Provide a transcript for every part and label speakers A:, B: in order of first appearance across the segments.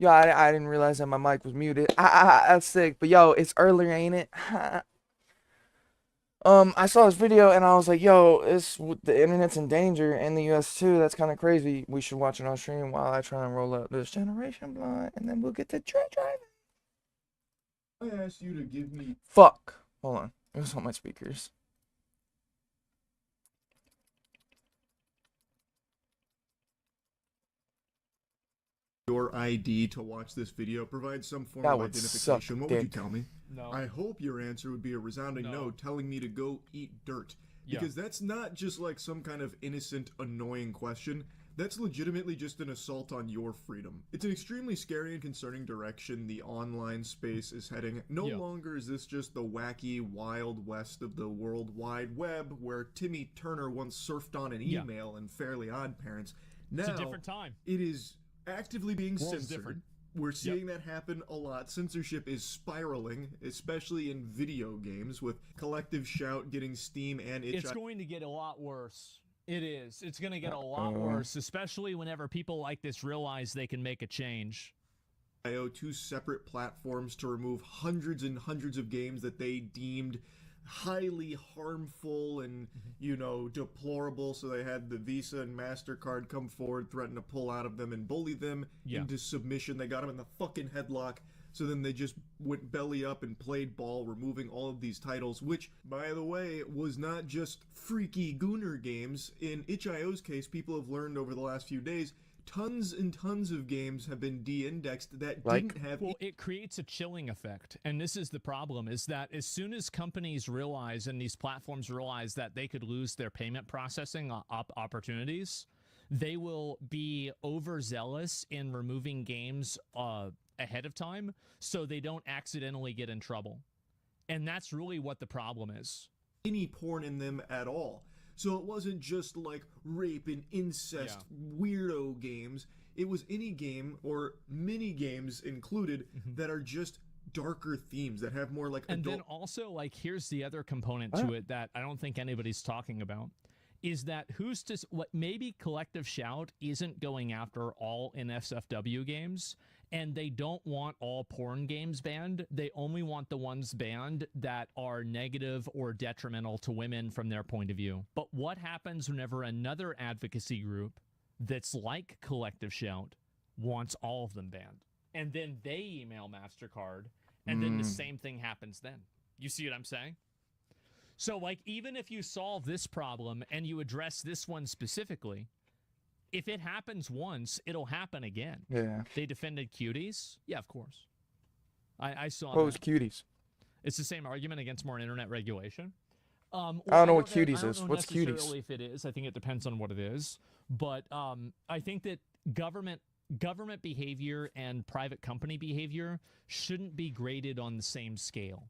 A: Yo, I didn't realize that my mic was muted. That's sick. But yo, it's earlier, ain't it? I saw this video and I was like, yo, the internet's in danger in the US too. That's kind of crazy. We should watch it on stream while I try and roll up this generation blind and then we'll get to driving.
B: I asked you to give me
A: Fuck. Hold on. It was on my speakers.
B: your ID to watch this video. Provide some form
A: That
B: of
A: would
B: identification.
A: suck
B: What
A: dick.
B: would you tell me?
C: No.
B: I hope your answer would be a resounding no, telling me to go eat dirt. Because that's not just like some kind of innocent, annoying question. That's legitimately just an assault on your freedom. It's an extremely scary and concerning direction the online space is heading. No longer is this just the wacky, wild west of the World Wide Web where Timmy Turner once surfed on an email and Fairly Odd Parents. Now,
C: it's a different time.
B: It is actively being censored.
C: Different.
B: We're seeing that happen a lot. Censorship is spiraling, especially in video games, with Collective Shout getting Steam and itch.
C: It's going to get a lot worse. It is. It's going to get a lot worse, especially whenever people like this realize they can make a change.
B: Two separate platforms to remove hundreds and hundreds of games that they deemed highly harmful and, you know, deplorable. So they had the Visa and MasterCard come forward, threaten to pull out of them and bully them into submission. They got them in the fucking headlock. So then they just went belly up and played ball, removing all of these titles, which, by the way, was not just freaky Gooner games. In itch.io's case, people have learned over the last few days, tons and tons of games have been de-indexed that didn't have...
C: Well, it creates a chilling effect, and this is the problem, is that as soon as companies realize and these platforms realize that they could lose their payment processing opportunities, they will be overzealous in removing games ahead of time so they don't accidentally get in trouble. And that's really what the problem is.
B: Any porn in them at all. So it wasn't just like rape and incest weirdo games. It was any game or mini games included that are just darker themes that have more like
C: and
B: adult...
C: then also, like, here's the other component to it that I don't think anybody's talking about, is that maybe Collective Shout isn't going after all NSFW games, and they don't want all porn games banned. They only want the ones banned that are negative or detrimental to women from their point of view. But what happens whenever another advocacy group that's like Collective Shout wants all of them banned? And then they email MasterCard, and then the same thing happens then. You see what I'm saying? So, like, even if you solve this problem and you address this one specifically, if it happens once, it'll happen again.
A: Yeah.
C: They defended cuties? Yeah, of course. I saw
A: What was
C: that.
A: cuties?
C: It's the same argument against more internet regulation.
A: I don't know what cuties is. What's cuties?
C: I don't know necessarily if it is. I think it depends on what it is. But I think that government behavior and private company behavior shouldn't be graded on the same scale.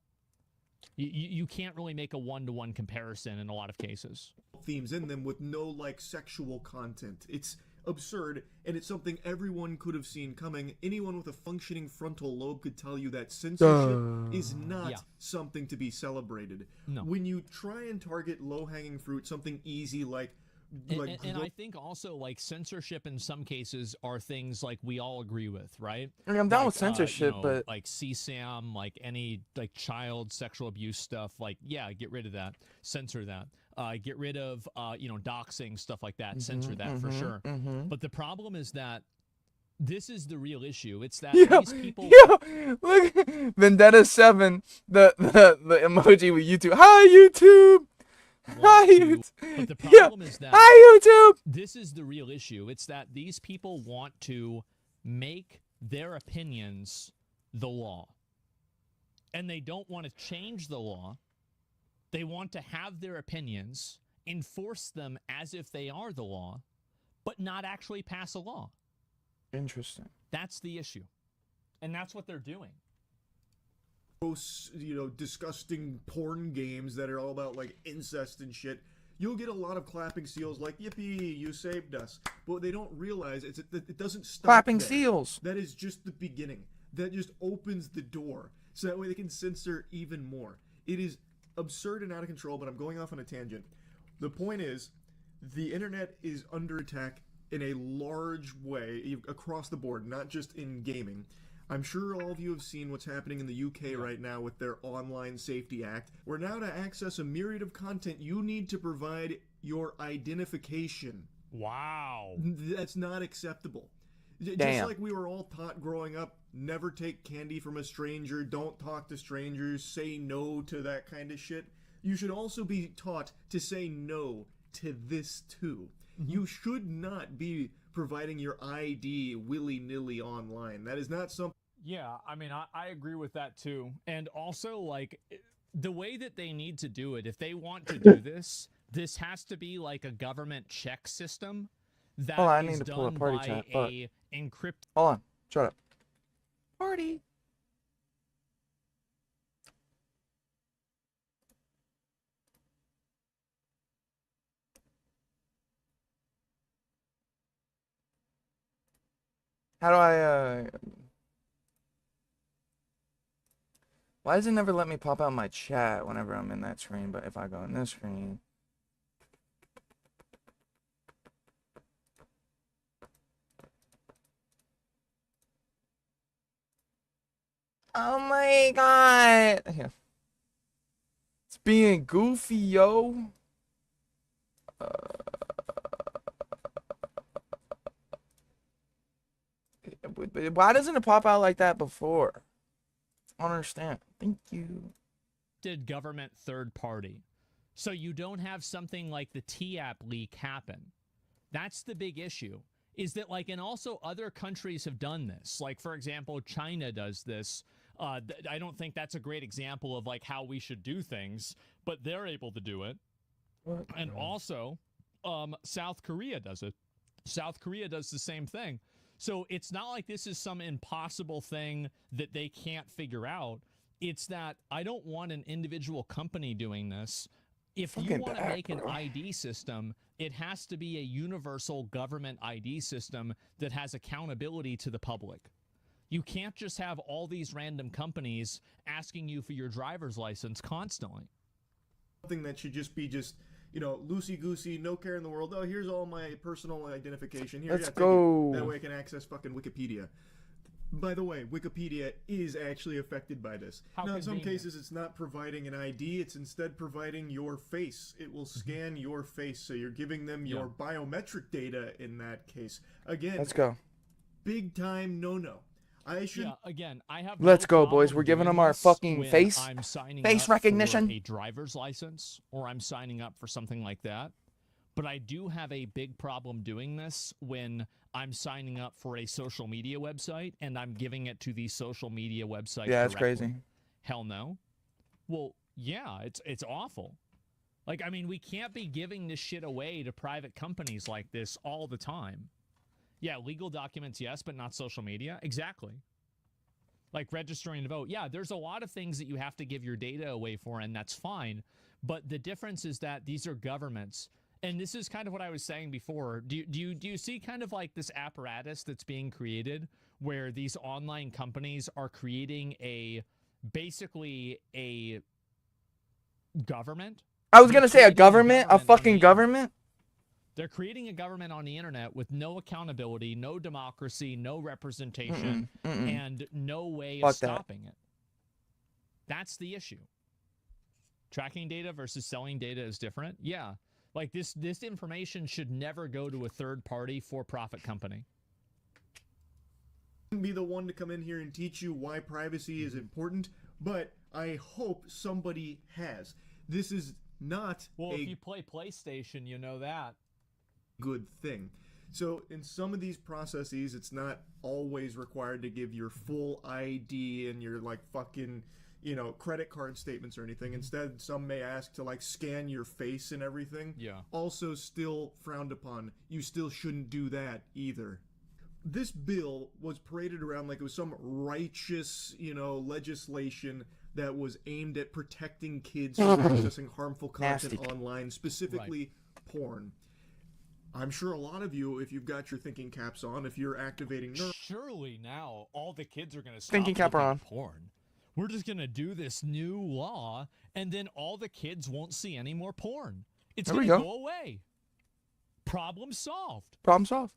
C: You can't really make a one-to-one comparison in a lot of cases.
B: Themes in them with no, like, sexual content. It's absurd, and it's something everyone could have seen coming. Anyone with a functioning frontal lobe could tell you that censorship is not something to be celebrated.
C: No.
B: When you try and target low-hanging fruit, something easy like...
C: And I think also, like, censorship in some cases are things like we all agree with, right?
A: I mean, I'm down
C: like,
A: with censorship, but
C: like CSAM, like any like child sexual abuse stuff, like get rid of that, censor that, get rid of doxing, stuff like that, censor that for sure. But the problem is that this is the real issue. It's that these people.
A: Look, Vendetta 7, the emoji with YouTube. Hi YouTube. Hi, YouTube.
C: But the problem is that
A: hi, YouTube.
C: This is the real issue. It's that these people want to make their opinions the law. And they don't want to change the law. They want to have their opinions, enforce them as if they are the law, but not actually pass a law.
A: Interesting.
C: That's the issue. And that's what they're doing.
B: Gross, disgusting porn games that are all about, like, incest and shit, you'll get a lot of clapping seals like, yippee, you saved us. But what they don't realize is it doesn't stop
A: clapping
B: there.
A: Seals.
B: That is just the beginning. That just opens the door. So that way they can censor even more. It is absurd and out of control, but I'm going off on a tangent. The point is, the internet is under attack in a large way across the board, not just in gaming. I'm sure all of you have seen what's happening in the UK right now with their Online Safety Act, where now to access a myriad of content, you need to provide your identification.
C: Wow.
B: That's not acceptable. Just
A: Damn.
B: like we were all taught growing up, never take candy from a stranger, don't talk to strangers, say no to that kind of shit. You should also be taught to say no to this too. You should not be providing your ID willy-nilly online. That is not something.
C: Yeah, I mean, I agree with that too. And also, like, the way that they need to do it, if they want to do this, this has to be like a government check system that
A: Hold on, I
C: is
A: need to pull a
C: done
A: party
C: by
A: chat.
C: a encrypted.
A: Hold on. Shut up. Party. How do I, why does it never let me pop out my chat whenever I'm in that screen? But if I go in this screen. Oh my god. Yeah. It's being goofy, yo. Why doesn't it pop out like that before? I don't understand. Thank you.
C: Government third party. So you don't have something like the TAP leak happen. That's the big issue. Is that, like, and also other countries have done this. Like, for example, China does this. I don't think that's a great example of, like, how we should do things, but they're able to do it.
A: What?
C: And also, South Korea does it. South Korea does the same thing. So it's not like this is some impossible thing that they can't figure out. It's that I don't want an individual company doing this. If you want to make an ID system, it has to be a universal government ID system that has accountability to the public. You can't just have all these random companies asking you for your driver's license constantly.
B: Something that should just be loosey-goosey, no care in the world. Oh, here's all my personal identification. Here,
A: Let's go.
B: That way I can access fucking Wikipedia. By the way, Wikipedia is actually affected by this. Now, in some cases, it's not providing an ID. It's instead providing your face. It will scan your face, so you're giving them your biometric data in that case. Again,
A: Let's go.
B: Big time no-no.
C: Again, I have.
A: Let's go, boys. We're giving them our fucking face recognition,
C: a driver's license, or I'm signing up for something like that. But I do have a big problem doing this when I'm signing up for a social media website and I'm giving it to the social media website.
A: Yeah, that's
C: directly.
A: crazy.
C: Hell no. Well, yeah, it's awful. Like, I mean, we can't be giving this shit away to private companies like this all the time. Yeah, legal documents, yes, but not social media. Exactly. Like registering to vote. Yeah, there's a lot of things that you have to give your data away for, and that's fine. But the difference is that these are governments. And this is kind of what I was saying before. Do you see kind of like this apparatus that's being created where these online companies are creating basically a government?
A: I was going to say a government, a fucking government.
C: They're creating a government on the internet with no accountability, no democracy, no representation, and no way of stopping it. That's the issue. Tracking data versus selling data is different. Yeah. Like this information should never go to a third party for-profit company.
B: Be the one to come in here and teach you why privacy is important, but I hope somebody has. This is not
C: if you play PlayStation, you know that.
B: Good thing. So in some of these processes, it's not always required to give your full ID and your like fucking, credit card statements or anything. Instead, some may ask to like scan your face and everything.
C: Yeah.
B: Also still frowned upon. You still shouldn't do that either. This bill was paraded around like it was some righteous, legislation that was aimed at protecting kids from accessing harmful content online, specifically porn. I'm sure a lot of you, if you've got your thinking caps on, if you're activating...
C: Surely now all the kids are going to stop
A: thinking cap on.
C: Porn. We're just going to do this new law, and then all the kids won't see any more porn. It's going to go away. Problem solved.
A: Problem solved.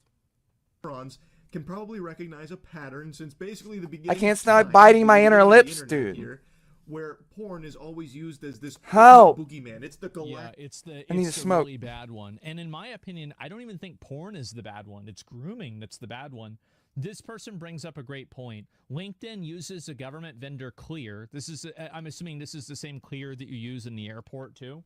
B: neurons can probably recognize a pattern since basically the beginning.
A: I can't
B: of
A: stop
B: time,
A: biting my
B: the
A: inner
B: beginning of the
A: lips,
B: internet
A: dude.
B: Here, where porn is always used as this
A: Help!
B: boogeyman. It's the galactic.
C: Yeah, it's the
A: I need
C: it's
A: to
C: the
A: smoke.
C: really bad one. And in my opinion, I don't even think porn is the bad one. It's grooming that's the bad one. This person brings up a great point. LinkedIn uses a government vendor Clear. This is I'm assuming this is the same Clear that you use in the airport too.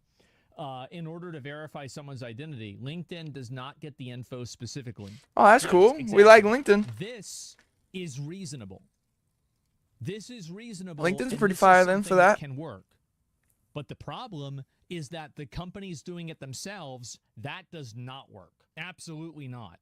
C: In order to verify someone's identity, LinkedIn does not get the info specifically.
A: Oh, that's
C: Yes,
A: cool.
C: exactly.
A: We like LinkedIn.
C: This is reasonable. This is reasonable.
A: LinkedIn's
C: and
A: pretty
C: this is
A: fire then for
C: something
A: that.
C: Can work. But the problem is that the companies doing it themselves, that does not work. Absolutely not.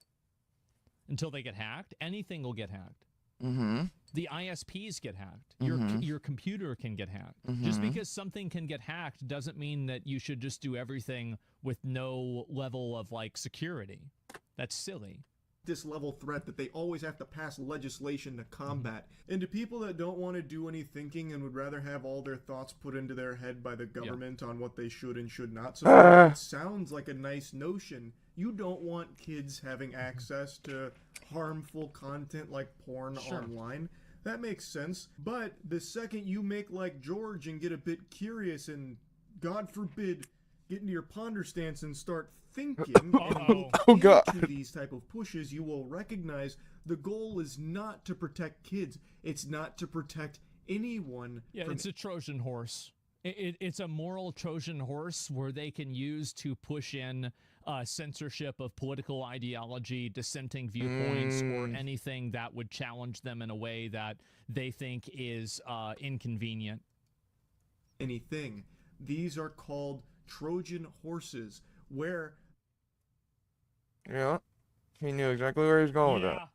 C: Until they get hacked, anything will get hacked.
A: Mm-hmm.
C: The ISPs get hacked.
A: Mhm.
C: Your computer can get hacked. Just because something can get hacked doesn't mean that you should just do everything with no level of like security. That's silly.
B: This level threat that they always have to pass legislation to combat. And to people that don't want to do any thinking and would rather have all their thoughts put into their head by the government on what they should and should not. So it sounds like a nice notion. You don't want kids having access to harmful content like porn online. That makes sense. But the second you make like George and get a bit curious and, God forbid, get into your ponder stance and start thinking and look
A: Oh, God.
B: into these type of pushes, you will recognize the goal is not to protect kids. It's not to protect anyone.
C: Yeah,
B: from
C: it's a Trojan horse. It's a moral Trojan horse where they can use to push in censorship of political ideology, dissenting viewpoints, or anything that would challenge them in a way that they think is inconvenient.
B: anything. These are called Trojan horses, where
A: Yeah. He knew exactly where he was going with that.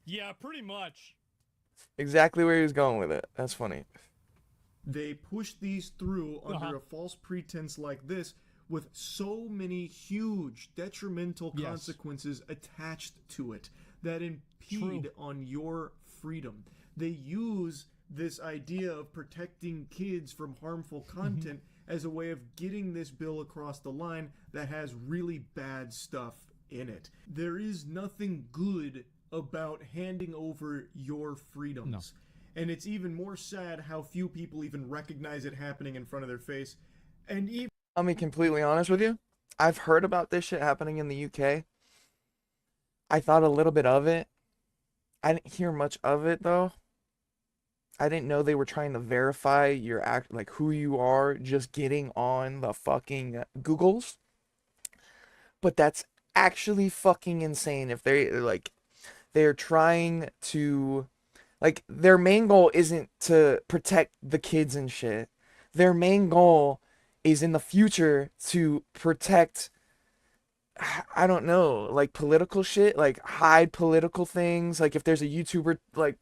C: Yeah, pretty much.
A: Exactly where he was going with it. That's funny.
B: they push these through under a false pretense like this with so many huge detrimental consequences attached to it that impede on your freedom. They use this idea of protecting kids from harmful content as a way of getting this bill across the line that has really bad stuff in it. There is nothing good about handing over your freedoms. And it's even more sad how few people even recognize it happening in front of their face. And even
A: I'll be completely honest with you. I've heard about this shit happening in the UK. I thought a little bit of it. I didn't hear much of it though. I didn't know they were trying to verify your act, like who you are, just getting on the fucking Googles. But that's actually fucking insane. If they're trying to, like, their main goal isn't to protect the kids and shit. Their main goal is in the future to protect, I don't know, like political shit, like hide political things. Like if there's a YouTuber, like,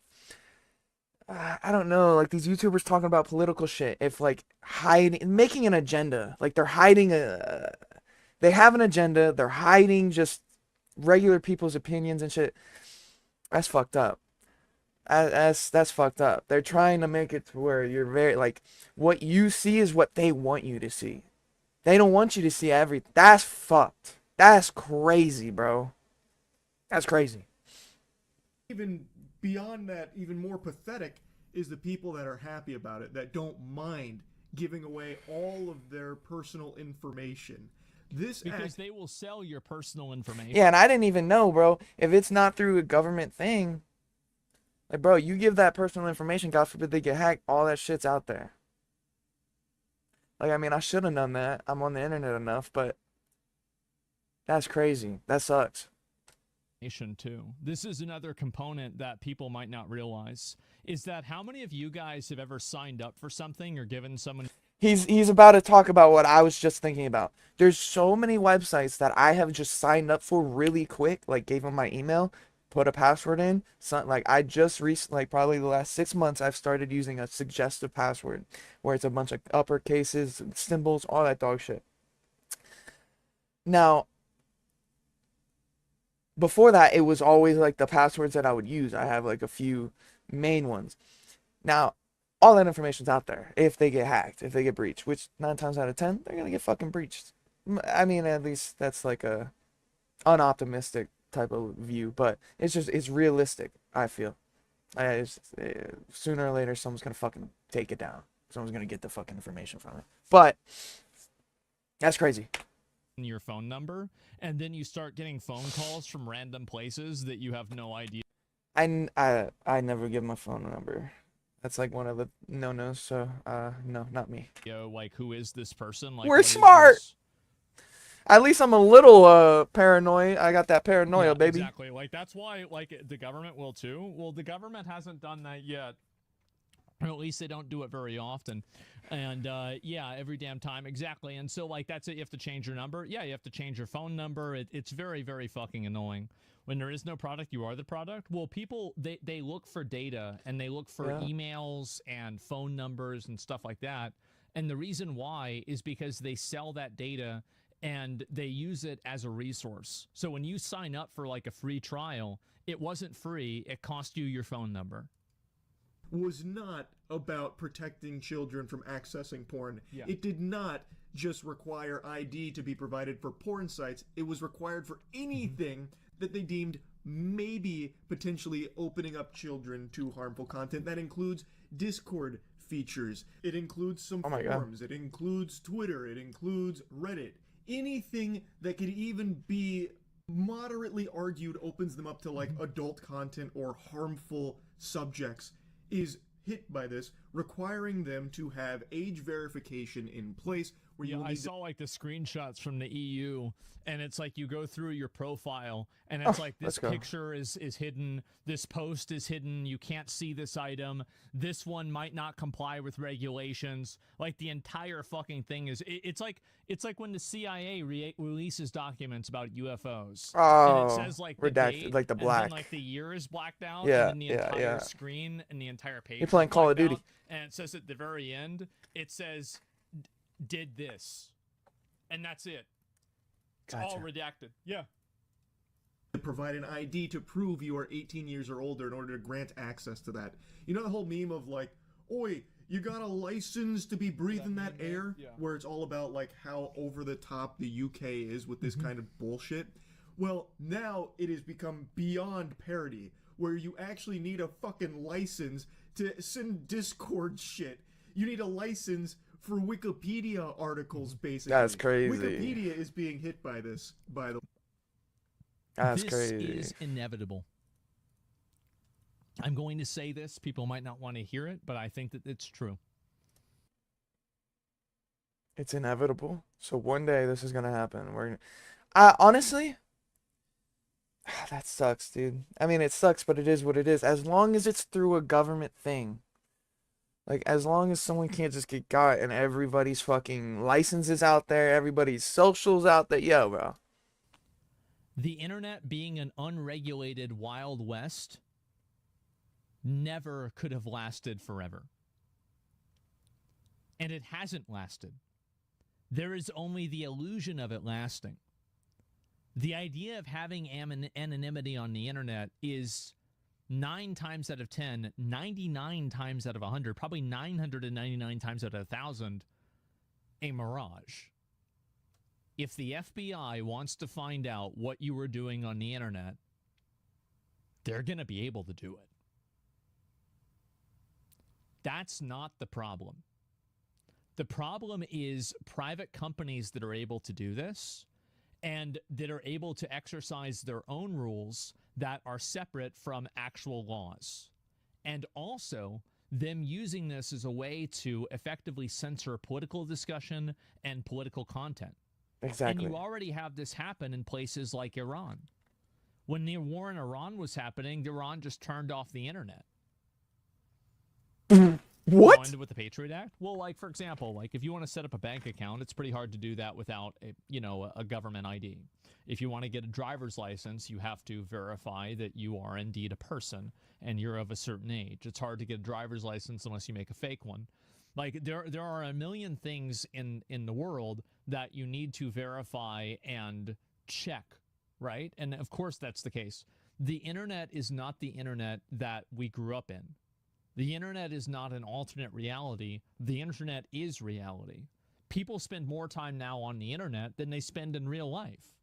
A: I don't know, like these YouTubers talking about political shit, if like hiding, making an agenda, like they're hiding they have an agenda, they're hiding just regular people's opinions and shit. That's fucked up. That's fucked up. They're trying to make it to where you're very, like, what you see is what they want you to see. They don't want you to see everything. That's fucked. That's crazy, bro. That's crazy.
B: even beyond that, even more pathetic is the people that are happy about it, that don't mind giving away all of their personal information.
C: Because they will sell your personal information.
A: Yeah, and I didn't even know, bro. If it's not through a government thing, like, bro, you give that personal information, God forbid they get hacked, all that shit's out there. Like, I mean, I should have known that. I'm on the internet enough, but that's crazy. That sucks.
C: Too. This is another component that people might not realize, is that how many of you guys have ever signed up for something or given someone...
A: He's about to talk about what I was just thinking about. There's so many websites that I have just signed up for really quick, like gave them my email, put a password in. Like I just recently, like probably the last 6 months, I've started using a suggestive password where it's a bunch of uppercases, symbols, all that dog shit. Now, before that, it was always like the passwords that I would use. I have like a few main ones. Now, all that information's out there if they get hacked, if they get breached, which 9 times out of 10, they're going to get fucking breached. I mean, at least that's like a unoptimistic type of view, but it's realistic. I feel. Sooner or later, someone's gonna fucking take it down. Someone's gonna get the fucking information from it. But that's crazy.
C: your phone number, and then you start getting phone calls from random places that you have no idea.
A: I never give my phone number. That's like one of the no-nos. So no, not me.
C: Like, who is this person? Like,
A: We're
C: what is
A: smart.
C: this?
A: At least I'm a little paranoid. I got that paranoia,
C: Yeah,
A: baby.
C: exactly. Like, that's why, like, the government will too. Well, the government hasn't done that yet. Or at least they don't do it very often. And yeah, every damn time. Exactly. And so, like, that's it. You have to change your number. Yeah, you have to change your phone number. It's very, very fucking annoying. When there is no product, you are the product. Well, people, they look for data, and they look for emails and phone numbers and stuff like that. And the reason why is because they sell that data and they use it as a resource. So when you sign up for like a free trial, it wasn't free. It cost you your phone number.
B: Was not about protecting children from accessing porn.
C: Yeah.
B: It did not just require ID to be provided for porn sites. It was required for anything that they deemed maybe potentially opening up children to harmful content. That includes Discord features. It includes some forums. It includes Twitter. It includes Reddit. Anything that could even be moderately argued opens them up to like adult content or harmful subjects is hit by this, requiring them to have age verification in place where you
C: I saw like the screenshots from the EU, and it's like you go through your profile, and it's like this picture is hidden, this post is hidden, you can't see this item, this one might not comply with regulations. Like the entire fucking thing is it's like when the CIA releases documents about UFOs, and it says like the
A: redacted,
C: date,
A: like the black,
C: and then like the year is blacked out,
A: yeah,
C: and then the entire screen and the entire page.
A: You're playing Call of Duty,
C: and it says at the very end, it says did this, and that's it. It's all redacted. Yeah.
B: To provide an ID to prove you are 18 years or older in order to grant access to that. You know the whole meme of like, oi, you got a license to be breathing that air? Yeah. Where it's all about like how over the top the UK is with this kind of bullshit. Well, now it has become beyond parody, where you actually need a fucking license to send Discord shit. You need a license for Wikipedia articles, basically.
A: That's crazy.
B: Wikipedia is being hit by this, by the way.
A: That's crazy.
C: This is inevitable. I'm going to say this. People might not want to hear it, but I think that it's true.
A: It's inevitable. So one day this is gonna happen. Honestly, that sucks, dude. I mean, it sucks, but it is what it is. As long as it's through a government thing. Like, as long as someone can't just get got and everybody's fucking licenses out there, everybody's socials out there. Yo, bro.
C: The internet being an unregulated Wild West never could have lasted forever. And it hasn't lasted. There is only the illusion of it lasting. The idea of having anonymity on the internet is 9 times out of 10, 99 times out of 100, probably 999 times out of 1,000, a mirage. If the FBI wants to find out what you were doing on the internet, they're going to be able to do it. That's not the problem. The problem is private companies that are able to do this and that are able to exercise their own rules that are separate from actual laws. And also them using this as a way to effectively censor political discussion and political content.
A: Exactly.
C: And you already have this happen in places like Iran. When the war in Iran was happening, Iran just turned off the internet.
A: What?
C: With the Patriot Act? Well, like, for example, like if you want to set up a bank account, it's pretty hard to do that without a government ID. If you want to get a driver's license, you have to verify that you are indeed a person and you're of a certain age. It's hard to get a driver's license unless you make a fake one. Like there are a million things in the world that you need to verify and check, right? And of course that's the case. The internet is not the internet that we grew up in. The internet is not an alternate reality. The internet is reality. people spend more time now on the internet than they spend in real life.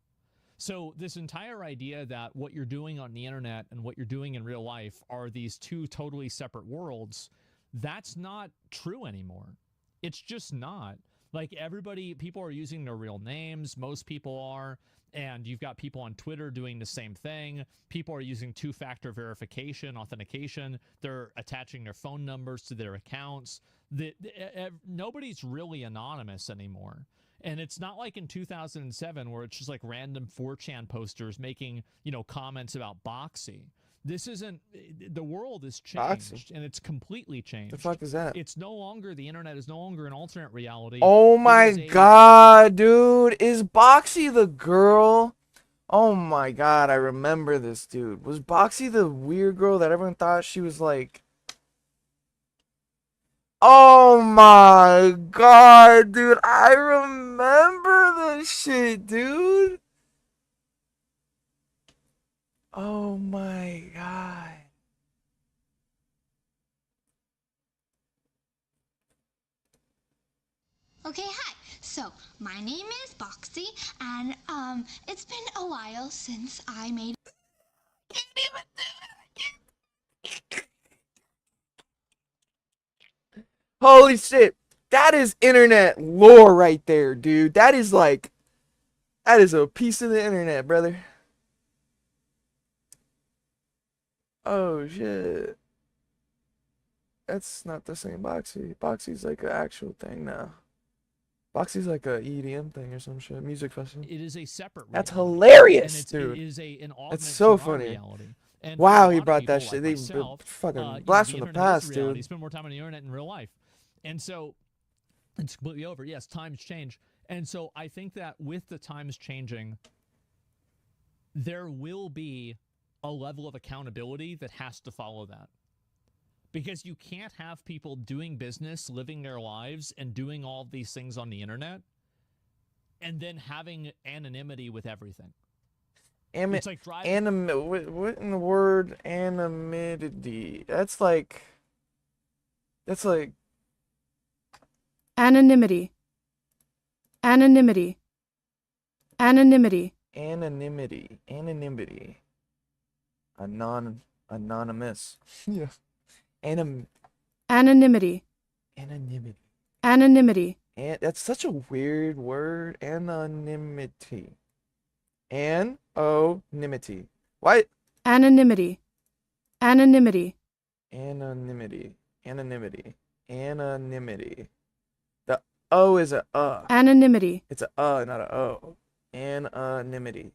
C: So this entire idea that what you're doing on the internet and what you're doing in real life are these two totally separate worlds, that's not true anymore. It's just not. Like people are using their real names. Most people are. And you've got people on Twitter doing the same thing. People are using two-factor verification, authentication. They're attaching their phone numbers to their accounts. Nobody's really anonymous anymore. And it's not like in 2007 where it's just like random 4chan posters making, comments about Boxy. This isn't, the world has changed,
A: Boxy?
C: and it's completely changed.
A: The fuck is that?
C: It's no longer, the internet is no longer an alternate reality.
A: Oh my god, dude. Is Boxy the girl? Oh my god, I remember this, dude. Was Boxy the weird girl that everyone thought she was like... Oh my god, dude. I remember this shit, dude. Oh my god.
D: Okay, hi. So, my name is Boxy, and it's been a while since I made...
A: Holy shit. That is internet lore right there, dude. That is a piece of the internet, brother. Oh shit. That's not the same Boxy. Boxy's like an actual thing now. Boxy's like a EDM thing or some shit. Music festival.
C: It is a separate
A: That's
C: reality.
A: hilarious,
C: And
A: dude.
C: It is an
A: That's so
C: augment to our
A: funny.
C: reality. And
A: Wow,
C: for a
A: he
C: lot of
A: brought that
C: people
A: shit.
C: like
A: They
C: myself,
A: fucking blast from the
C: internet is
A: past,
C: reality.
A: dude.
C: Spend more time on the internet in real life. And so it's completely over. Yes, times change. And so I think that with the times changing, there will be a level of accountability that has to follow that. Because you can't have people doing business, living their lives, and doing all these things on the internet, and then having anonymity with everything. It's like driving...
A: What in the word anonymity? That's like...
E: Anonymity. Anonymity. Anonymity.
A: Anonymity. Anonymous. Yeah.
E: Anonymity.
A: Anonymity.
E: Anonymity.
A: That's such a weird word. Anonymity. Anonymity. What?
E: Anonymity. Anonymity.
A: Anonymity. The O is a
E: Anonymity.
A: It's a not a O. Anonymity.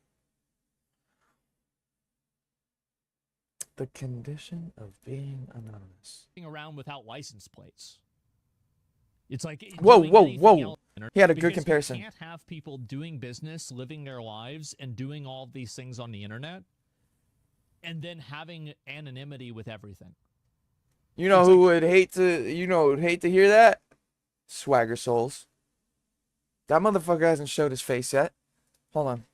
A: The condition of being anonymous.
C: Around without license plates. It's like
A: Whoa. He had a good
C: because
A: comparison.
C: You can't have people doing business, living their lives, and doing all these things on the internet, and then having anonymity with everything.
A: You know who would hate to hear that? Swagger Souls. That motherfucker hasn't showed his face yet. Hold on.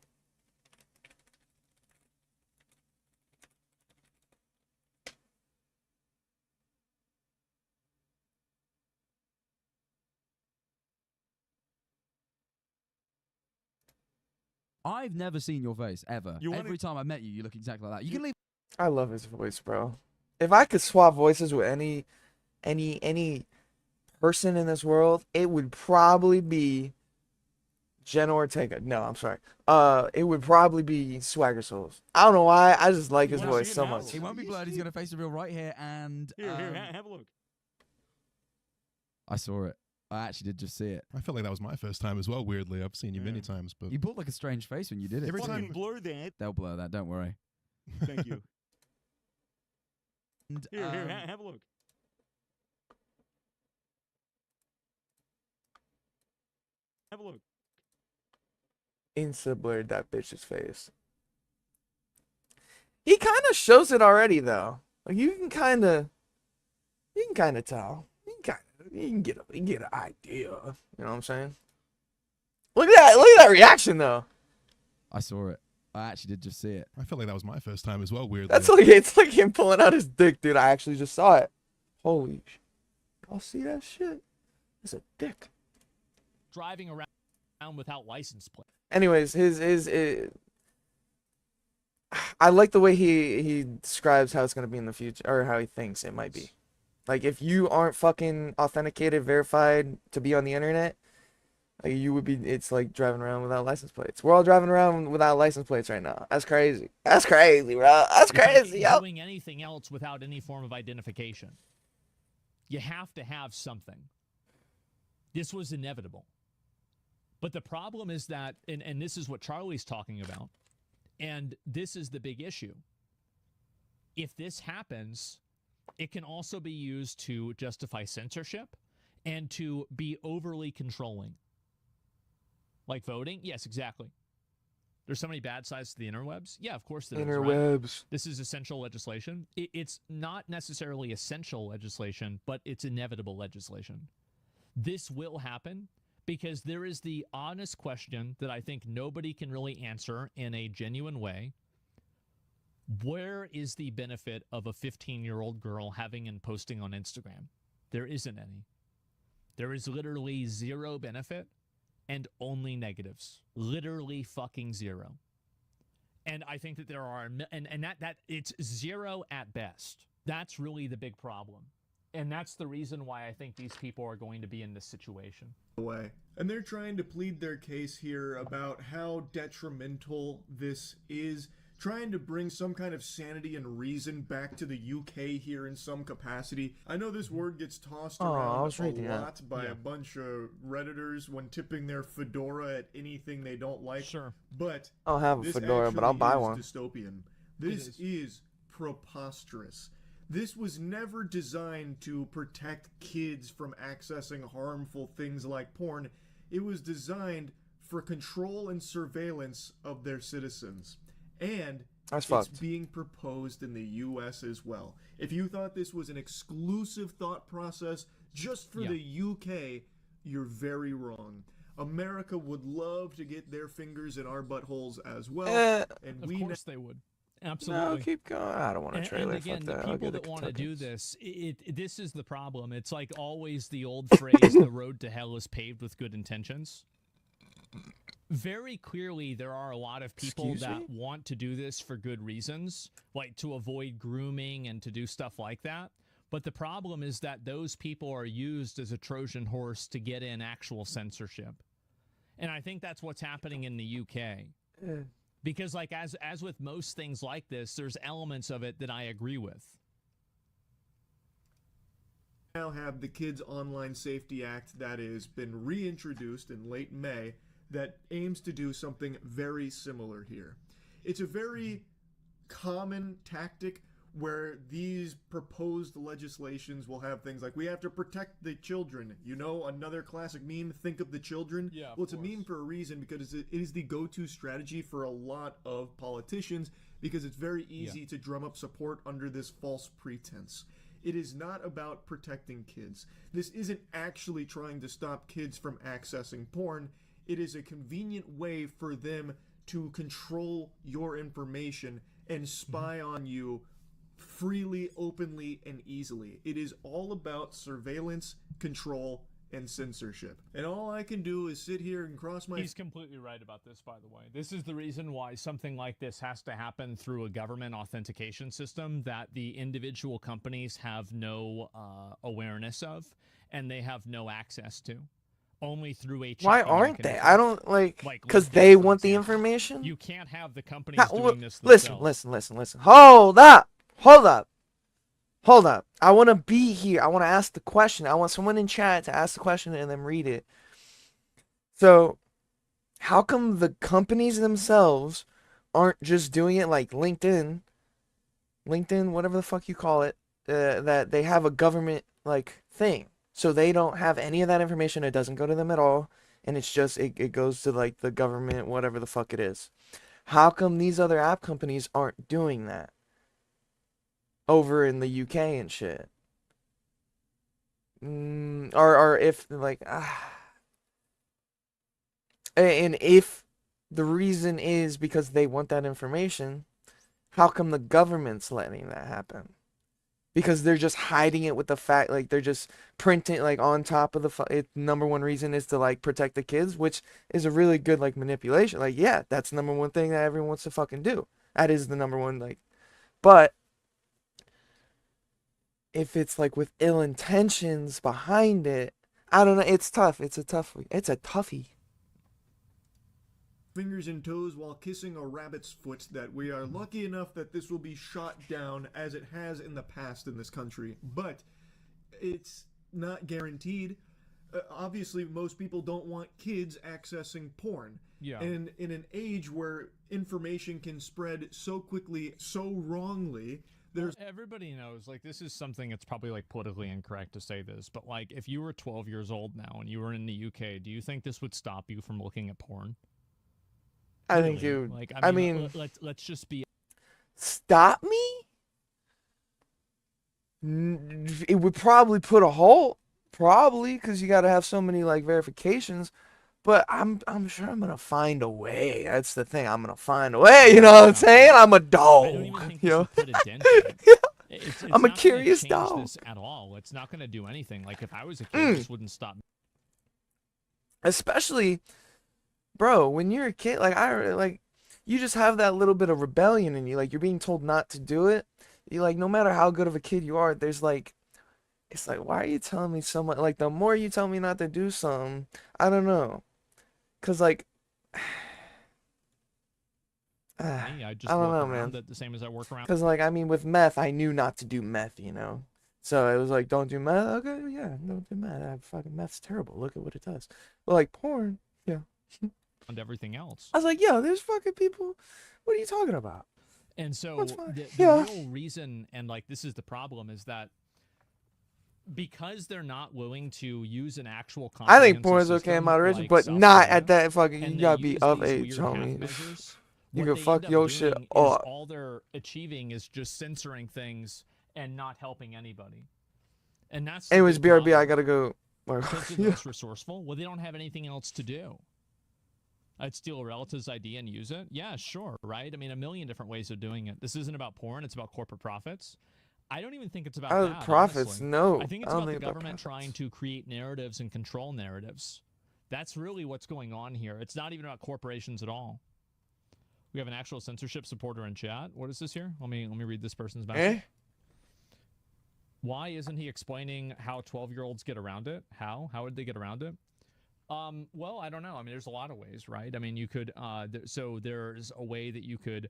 F: I've never seen your face ever. Every time I met you, you look exactly like that. You can leave.
A: I love his voice, bro. If I could swap voices with any person in this world, it would probably be Jen Ortega. No, I'm sorry. It would probably be Swagger Souls. I don't know why. I just like his voice so much.
F: He won't be blurred. He's gonna face the real right here, and
G: Here, have a look.
F: I saw it. I actually did just see it.
H: I felt like that was my first time as well, weirdly. I've seen you many times, but...
F: You pulled like a strange face when you did it.
H: Every
G: Fucking
H: time...
G: blur that.
F: They'll blur that, don't worry.
G: Thank you.
F: And,
G: Here, have a look. Have a look.
A: Insta blurred that bitch's face. He kind of shows it already, though. Like you can kind of tell. You can get an idea. You know what I'm saying? Look at that reaction, though.
F: I saw it. I actually did just see it.
H: I felt like that was my first time as well, weirdly.
A: It's like him pulling out his dick, dude. I actually just saw it. Holy, y'all see that shit? It's a dick.
C: driving around without license plate.
A: Anyways, I like the way he describes how it's gonna be in the future, or how he thinks it might be. Like, if you aren't fucking authenticated, verified to be on the internet, like, you would be. It's like driving around without license plates. We're all driving around without license plates right now. That's crazy. That's crazy, bro. That's crazy, yo.
C: Doing anything else without any form of identification. You have to have something. This was inevitable. But the problem is that, and this is what Charlie's talking about, and this is the big issue. If this happens, it can also be used to justify censorship and to be overly controlling. Like voting? Yes, exactly. There's so many bad sides to the interwebs. Yeah, of course there is.
A: Interwebs.
C: Right? This is essential legislation. It's not necessarily essential legislation, but it's inevitable legislation. This will happen because there is the honest question that I think nobody can really answer in a genuine way. Where is the benefit of a 15-year-old girl having and posting on Instagram? There isn't any. There is literally zero benefit and only negatives. Literally fucking zero. And I think that there are, and that it's zero at best. That's really the big problem. And that's the reason why I think these people are going to be in this situation.
B: Way. And they're trying to plead their case here about how detrimental this is, trying to bring some kind of sanity and reason back to the UK here in some capacity. I know this word gets tossed around a lot by a bunch of Redditors when tipping their fedora at anything they don't like.
C: Sure.
B: But
A: I don't have a fedora, but I'll buy one.
B: Dystopian. This is preposterous. This was never designed to protect kids from accessing harmful things like porn. It was designed for control and surveillance of their citizens. And it's being proposed in the US as well. If you thought this was an exclusive thought process just for the UK, you're very wrong. America would love to get their fingers in our buttholes as well. And
C: of course they would. Absolutely.
A: No, keep going. I don't want a trailer.
C: And again,
A: Fuck
C: the
A: that.
C: people that want to do this, this is the problem. It's like always the old phrase, the road to hell is paved with good intentions. Very clearly, there are a lot of people that want to do this for good reasons, like to avoid grooming and to do stuff like that. But the problem is that those people are used as a Trojan horse to get in actual censorship. And I think that's what's happening in the UK. Because like as with most things like this, there's elements of it that I agree with.
B: Now have the Kids Online Safety Act that has been reintroduced in late May that aims to do something very similar here. It's a very common tactic where these proposed legislations will have things like, we have to protect the children. You know, another classic meme, think of the children.
C: Yeah,
B: well, it's a meme for a reason, because it is the go-to strategy for a lot of politicians, because it's very easy to drum up support under this false pretense. It is not about protecting kids. This isn't actually trying to stop kids from accessing porn. It is a convenient way for them to control your information and spy on you freely, openly, and easily. It is all about surveillance, control, and censorship. And all I can do is sit here and cross my...
C: He's completely right about this, by the way. This is the reason why something like this has to happen through a government authentication system that the individual companies have no awareness of, and they have no access to. Only through a...
A: Why aren't they? I don't like... Because they want the information?
C: You can't have the companies doing this
A: themselves. Listen. Hold up. I want to be here. I want to ask the question. I want someone in chat to ask the question and then read it. So, how come the companies themselves aren't just doing it like LinkedIn, whatever the fuck you call it, that they have a government like thing. So they don't have any of that information. It doesn't go to them at all. And it's just, it goes to like the government, whatever the fuck it is. How come these other app companies aren't doing that? Over in the UK and shit. Or if like and if the reason is because they want that information, how come the government's letting that happen? because they're just hiding it with the fact, like they're just printing like on top of the number one reason is to like protect the kids, which is a really good like manipulation. Like, yeah, that's the number one thing that everyone wants to fucking do. That is the number one, like, but if it's like with ill intentions behind it, I don't know. It's tough. It's a toughie.
B: Fingers and toes while kissing a rabbit's foot that we are lucky enough that this will be shot down as it has in the past in this country. But it's not guaranteed. Obviously, most people don't want kids accessing porn.
C: Yeah.
B: And in an age where information can spread so quickly, so wrongly, there's...
C: Well, everybody knows, like, this is something that's probably, like, politically incorrect to say this, but, like, if you were 12 years old now and you were in the UK, do you think this would stop you from looking at porn?
A: I
C: Really?
A: think you.
C: Like,
A: I mean,
C: let's just be.
A: Stop me? It would probably put a halt, probably, because you got to have so many like verifications. But I'm sure I'm gonna find a way. That's the thing. I'm gonna find a way. You know what I'm saying? I'm a
C: I don't
A: dog.
C: even think
A: You
C: this
A: know?
C: would put a dent in it. It's
A: I'm a
C: not gonna
A: curious
C: change
A: dog.
C: This at all. It's not going to do anything. Like, if I was a kid, this wouldn't stop me.
A: Especially, bro, when you're a kid, like you just have that little bit of rebellion in you. Like you're being told not to do it. You like no matter how good of a kid you are, there's like, it's like, why are you telling me so much? Like the more you tell me not to do something, I don't know, cause like,
C: Me, I just
A: I don't
C: work
A: know,
C: around
A: man.
C: it the same as I work around.
A: Cause like I mean with meth, I knew not to do meth, you know. So it was like, don't do meth. Okay, yeah, don't do meth. Fucking meth's terrible. Look at what it does. But like porn, yeah.
C: And everything else.
A: I was like, yo, there's fucking people. What are you talking about?
C: And so
A: That's fine.
C: the
A: Yeah.
C: real reason, and like this is the problem, is that because they're not willing to use an actual
A: I think
C: comprehensive
A: porn is okay in
C: system
A: moderation,
C: like
A: but not
C: self-care,
A: at that fucking.
C: and
A: You
C: they
A: gotta be
C: use
A: of
C: these
A: age,
C: weird half
A: homie.
C: measures,
A: You
C: what
A: can
C: they
A: fuck
C: end up
A: your shit
C: doing is
A: up.
C: all they're achieving is just censoring things and not helping anybody. And that's the
A: Anyways,
C: big
A: BRB, I
C: problem.
A: gotta go.
C: Kids are the most resourceful. Well, they don't have anything else to do. I'd steal a relative's ID and use it. Yeah, sure, right? I mean, a million different ways of doing it. This isn't about porn. It's about corporate profits. I don't even think it's about that,
A: Profits,
C: honestly.
A: no.
C: I think it's
A: don't
C: about the
A: think about
C: government trying
A: profits.
C: to create narratives and control narratives. That's really what's going on here. It's not even about corporations at all. We have an actual censorship supporter in chat. What is this here? Let me read this person's message. Why isn't he explaining how 12-year-olds get around it? How would they get around it? Well, I don't know. I mean, there's a lot of ways, right? I mean, you could, so there's a way that you could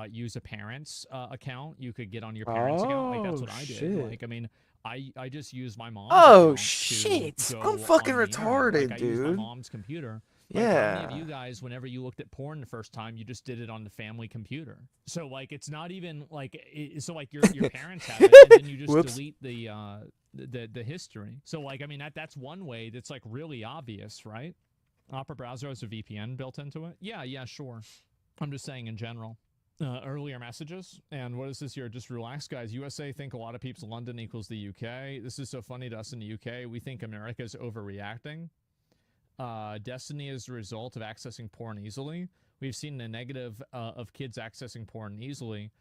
C: use a parent's account. You could get on your parent's account. Like, that's what I did.
A: shit.
C: Like, I mean, I just used my mom's
A: Oh,
C: account to
A: shit.
C: go
A: I'm fucking
C: on the internet.
A: retarded,
C: Like, I used my
A: dude.
C: mom's computer. Like, how
A: Yeah.
C: many of you guys, whenever you looked at porn the first time, you just did it on the family computer? So, like, it's not even, like, so, like, your parents have it, and then you just
A: Whoops.
C: delete the history. So, like, I mean, that's one way that's, like, really obvious, right? Opera browser has a VPN built into it? Yeah, sure. I'm just saying in general. Earlier messages. And what is this here? Just relax, guys. USA think a lot of peeps London equals the UK. This is so funny to us in the UK. We think America is overreacting. Destiny is the result of accessing porn easily. We've seen the negative of kids accessing porn easily.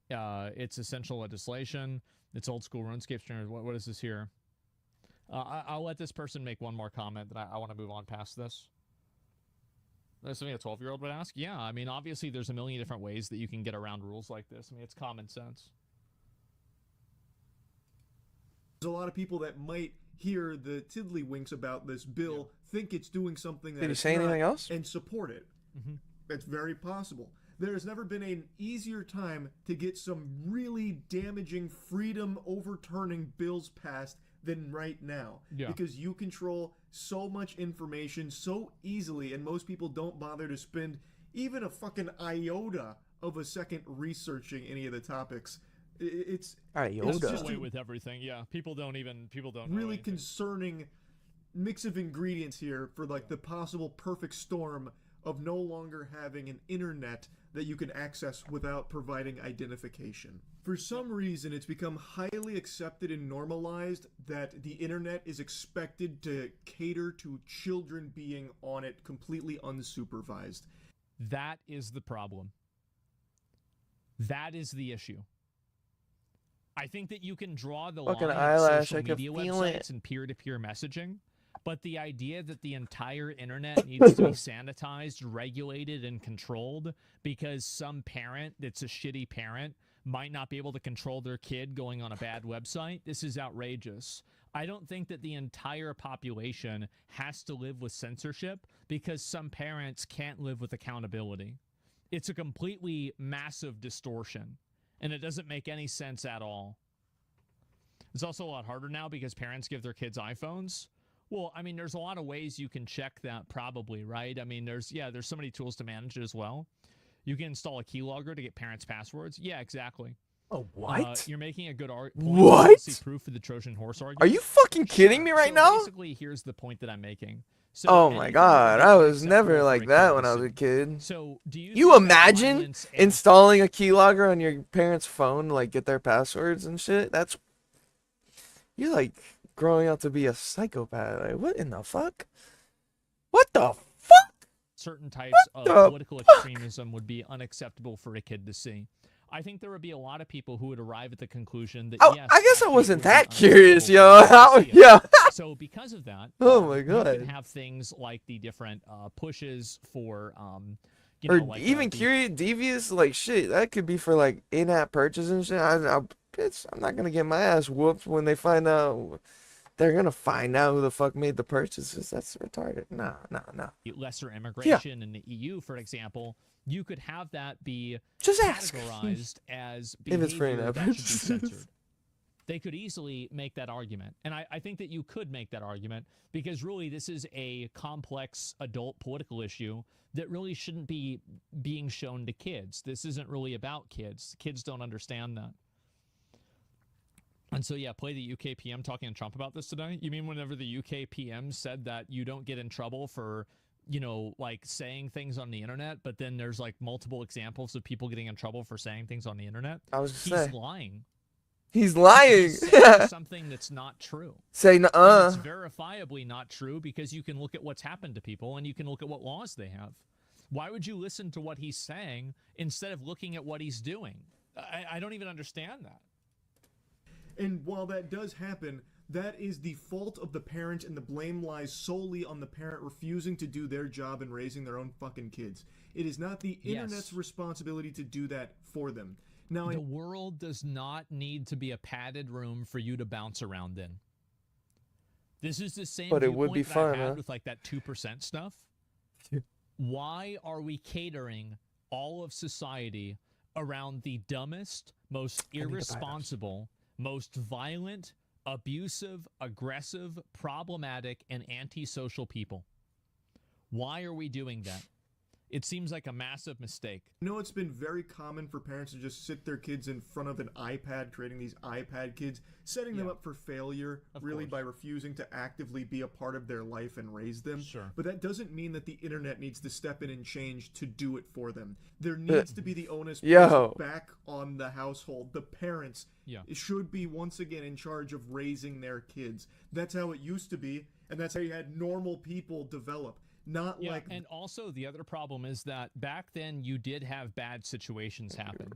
C: It's essential legislation. It's old school RuneScape streamers. What is this here? I'll let this person make one more comment, then I want to move on past this. That's something a 12-year-old would ask? Yeah, I mean, obviously there's a million different ways that you can get around rules like this. I mean, it's common sense.
B: There's a lot of people that might hear the tiddlywinks about this bill, think it's doing something that
A: Did he
B: it's
A: say
B: not,
A: anything else?
B: and support it. That's very possible. There has never been an easier time to get some really damaging freedom overturning bills passed than right now.
C: Yeah.
B: Because you control so much information so easily, and most people don't bother to spend even a fucking iota of a second researching any of the topics. It's
A: Iota.
B: just
C: Away
B: a
C: with everything. Yeah, people don't know
B: really
C: anything.
B: concerning mix of ingredients here for like the possible perfect storm of no longer having an internet that you can access without providing identification. For some reason, it's become highly accepted and normalized that the internet is expected to cater to children being on it completely unsupervised.
C: That is the problem. That is the issue. I think that you can draw the
A: Fucking
C: line at
A: eyelash,
C: social
A: I can
C: media
A: feel it.
C: websites and peer-to-peer messaging, but the idea that the entire internet needs to be sanitized, regulated, and controlled because some parent that's a shitty parent might not be able to control their kid going on a bad website, this is outrageous. I don't think that the entire population has to live with censorship because some parents can't live with accountability. It's a completely massive distortion, and it doesn't make any sense at all. It's also a lot harder now because parents give their kids iPhones. Well, I mean, there's a lot of ways you can check that probably, right? I mean, there's so many tools to manage it as well. You can install a keylogger to get parents' passwords. Yeah, exactly.
A: Oh, what?
C: You're making a good point.
A: What?
C: See proof of the Trojan horse argument.
A: Are you fucking kidding me right
C: So
A: now?
C: Basically, here's the point that I'm making. So
A: Oh my
C: anything
A: god,
C: that
A: I
C: makes it
A: was never
C: acceptable
A: like
C: for a
A: that
C: kid
A: when
C: to
A: I was a
C: see.
A: kid.
C: So do you
A: You
C: think that
A: imagine
C: violence and
A: installing a keylogger on your parents' phone to like get their passwords and shit? You're like growing up to be a psychopath. Like, what in the fuck? What the fuck?
C: certain types of
A: the
C: political extremism would be unacceptable for a kid to see? I think there would be a lot of people who would arrive at the conclusion that yes,
A: I guess I
C: actually,
A: wasn't
C: it would be
A: that curious, yo.
C: unacceptable for a kid to see it.
A: Yeah.
C: So because of that,
A: Oh my
C: you
A: god.
C: can have things like the different pushes for you
A: Or
C: know, like
A: even curious, devious, like shit. That could be for like in-app purchase and shit. Bitch, I'm not gonna get my ass whooped when they find out. They're gonna find out who the fuck made the purchases. That's retarded. Nah.
C: lesser immigration in the EU, for example, you could have that be
A: Just ask.
C: categorized as
A: If it's for
C: behavior
A: in-app
C: that should be
A: purchases.
C: censored. They could easily make that argument. And I think that you could make that argument because really this is a complex adult political issue that really shouldn't be being shown to kids. This isn't really about kids. Kids don't understand that. And so, yeah, play the UK PM talking to Trump about this today. You mean whenever the UK PM said that you don't get in trouble for, you know, like saying things on the internet, but then there's like multiple examples of people getting in trouble for saying things on the internet?
A: I was
C: He's
A: gonna say.
C: lying.
A: He's lying.
C: He's saying something that's not true.
A: Say
C: And
A: nuh-uh.
C: it's verifiably not true because you can look at what's happened to people and you can look at what laws they have. Why would you listen to what he's saying instead of looking at what he's doing? I don't even understand that.
B: And while that does happen, that is the fault of the parent, and the blame lies solely on the parent refusing to do their job in raising their own fucking kids. It is not the internet's responsibility to do that for them. Now,
C: the world does not need to be a padded room for you to bounce around in. This is the same
A: But it would be
C: viewpoint that
A: fun,
C: I had
A: huh?
C: with like that 2% stuff. Why are we catering all of society around the dumbest, most
A: need to buy those.
C: irresponsible, most violent, abusive, aggressive, problematic, and antisocial people? Why are we doing that? It seems like a massive mistake.
B: you know, it's been very common for parents to just sit their kids in front of an iPad, creating these iPad kids, setting them up for failure, really
C: course.
B: by refusing to actively be a part of their life and raise them.
C: Sure.
B: But that doesn't mean that the internet needs to step in and change to do it for them. There needs to be the onus
A: Yo.
B: placed back on the household. The parents
C: Yeah.
B: should be once again in charge of raising their kids. That's how it used to be, and that's how you had normal people develop. Not
C: Yeah,
B: like
C: and also the other problem is that back then you did have bad situations happen.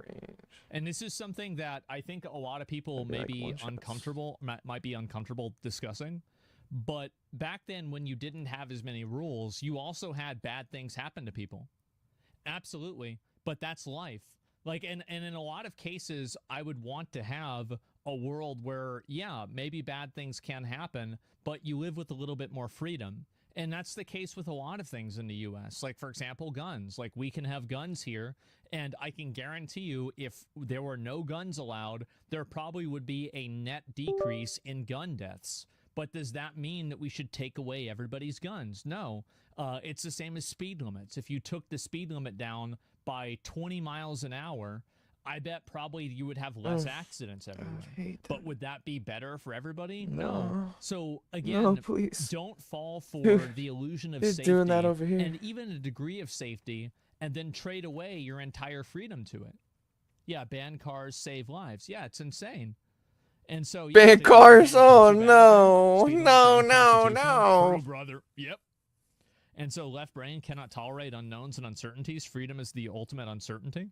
C: And this is something that I think a lot of people may
A: like
C: be
A: one-shots.
C: uncomfortable, might be uncomfortable discussing. But back then when you didn't have as many rules, you also had bad things happen to people. Absolutely. But that's life. Like, and in a lot of cases, I would want to have a world where, yeah, maybe bad things can happen, but you live with a little bit more freedom. And that's the case with a lot of things in the U.S. Like, for example, guns. Like, we can have guns here, and I can guarantee you if there were no guns allowed, there probably would be a net decrease in gun deaths. But does that mean that we should take away everybody's guns? No. It's the same as speed limits. If you took the speed limit down by 20 miles an hour, I bet probably you would have less accidents everywhere. But would that be better for everybody? No. So again,
A: No, please.
C: don't fall for
A: Dude,
C: the illusion of
A: they're
C: safety
A: doing that over here.
C: and even a degree of safety and then trade away your entire freedom to it. Yeah, ban cars, save lives. Yeah, it's insane. And so yeah,
A: Ban
C: if they
A: cars?
C: ban
A: Oh,
C: too bad,
A: no.
C: speed limits
A: No,
C: are
A: no,
C: unconstitutional.
A: no.
C: True, brother. Yep. And so left brain cannot tolerate unknowns and uncertainties. Freedom is the ultimate uncertainty.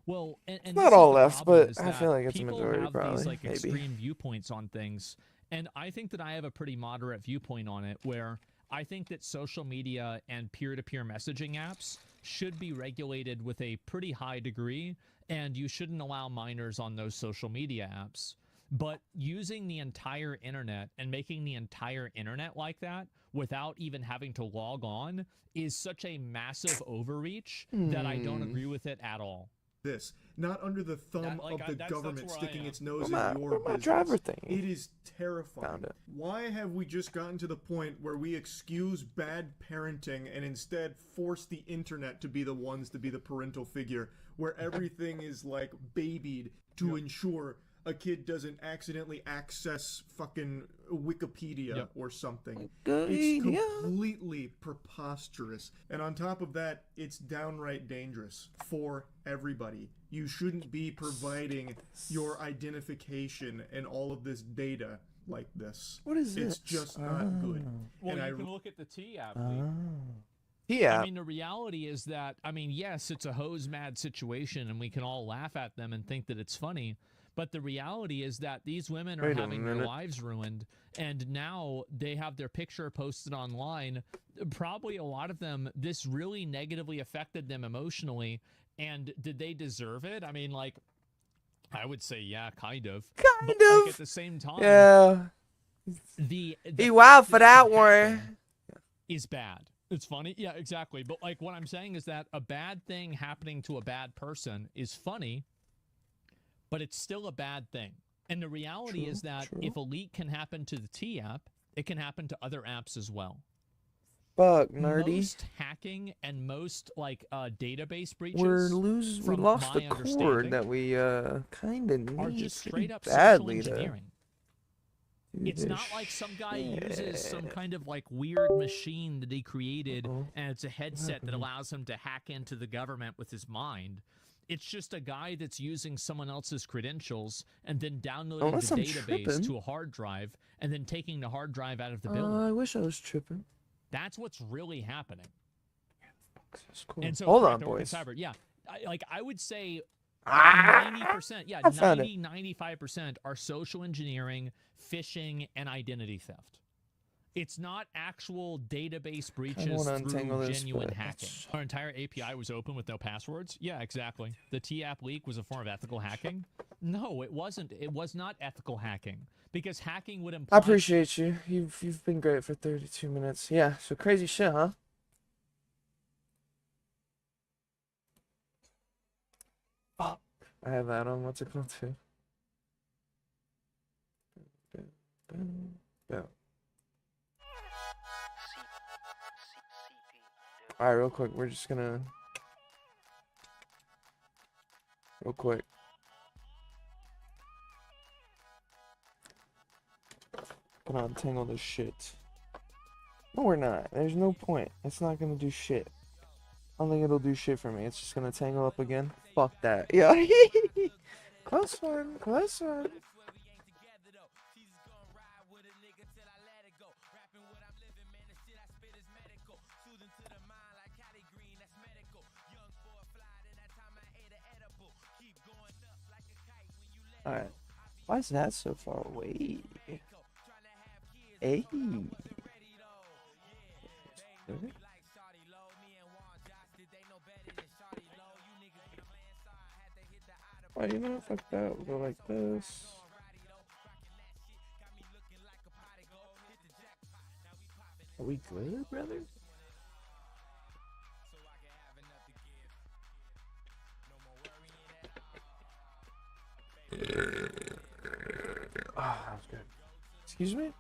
C: Well, and
A: It's
C: this
A: not
C: is
A: all
C: the
A: left,
C: problem
A: but
C: is
A: I
C: that
A: feel like it's a
C: people
A: majority,
C: have
A: probably.
C: these like
A: Maybe.
C: extreme viewpoints on things, and I think that I have a pretty moderate viewpoint on it, where I think that social media and peer-to-peer messaging apps should be regulated with a pretty high degree, and you shouldn't allow minors on those social media apps. But using the entire internet and making the entire internet like that without even having to log on is such a massive overreach that I don't agree with it at all.
B: This, not under the thumb of the government
C: where I
B: sticking
C: am.
B: its nose
A: Where
B: in your
A: my
B: business.
A: driver thing?
B: It is terrifying.
A: Found it.
B: Why have we just gotten to the point where we excuse bad parenting and instead force the internet to be the ones to be the parental figure, where everything is like babied to ensure a kid doesn't accidentally access fucking Wikipedia or something. It's completely preposterous. And on top of that, it's downright dangerous for everybody. You shouldn't be providing your identification and all of this data like this.
A: What is
B: It's
A: this?
B: just not good.
C: Well,
B: And
C: you can look at the T app.
A: Yeah.
C: I mean, the reality is that, I mean, yes, it's a hose mad situation and we can all laugh at them and think that it's funny. But the reality is that these women are having their lives ruined, and now they have their picture posted online. Probably a lot of them, this really negatively affected them emotionally. And did they deserve it? I mean, like, I would say, yeah, kind of.
A: Kind
C: but,
A: of.
C: Like, at the same time,
A: Yeah.
C: the
A: He wild for that
C: this
A: one.
C: is bad. It's funny. Yeah, exactly. But like what I'm saying is that a bad thing happening to a bad person is funny, but it's still a bad thing. And the reality is that if a leak can happen to the T app, it can happen to other apps as well.
A: Fuck, nerdy.
C: Most hacking and most like database breaches
A: We lost the
C: my
A: cord
C: understanding,
A: that we kind of
C: are
A: need
C: just straight up social
A: badly to
C: engineering.
A: do
C: It's
A: this
C: not like some guy uses some
A: shit.
C: kind of like weird machine that he created
A: Uh-oh.
C: and it's a headset that allows him to hack into the government with his mind. It's just a guy that's using someone else's credentials and then downloading
A: Unless
C: the
A: I'm
C: database
A: tripping.
C: to a hard drive and then taking the hard drive out of the building.
A: I wish I was tripping.
C: That's what's really happening.
A: That's cool.
C: And so,
A: Hold on,
C: correct, Oregon
A: boys.
C: Cyber, yeah, I would say
A: Ah!
C: 90%, yeah,
A: I found
C: 95% are social engineering, phishing, and identity theft. It's not actual database breaches
A: wanna untangle
C: through
A: this,
C: genuine
A: but
C: hacking. Our entire API was open with no passwords? Yeah, exactly. The T-app leak was a form of ethical hacking? No, it wasn't. It was not ethical hacking. Because hacking would imply...
A: I appreciate you. You've been great for 32 minutes. Yeah, so crazy shit, huh? Fuck. I have that on. What's it called too? Yeah. Alright, real quick. We're just gonna... Real quick. Gonna untangle this shit. No, we're not. There's no point. It's not gonna do shit. I don't think it'll do shit for me. It's just gonna tangle up again. Fuck that. Yeah. Close one. Close one. Alright. Why is that so far away? Hey. Oh, you know, fuck that. We'll go like this. Are we good, brother? Ah, that was good. Excuse me?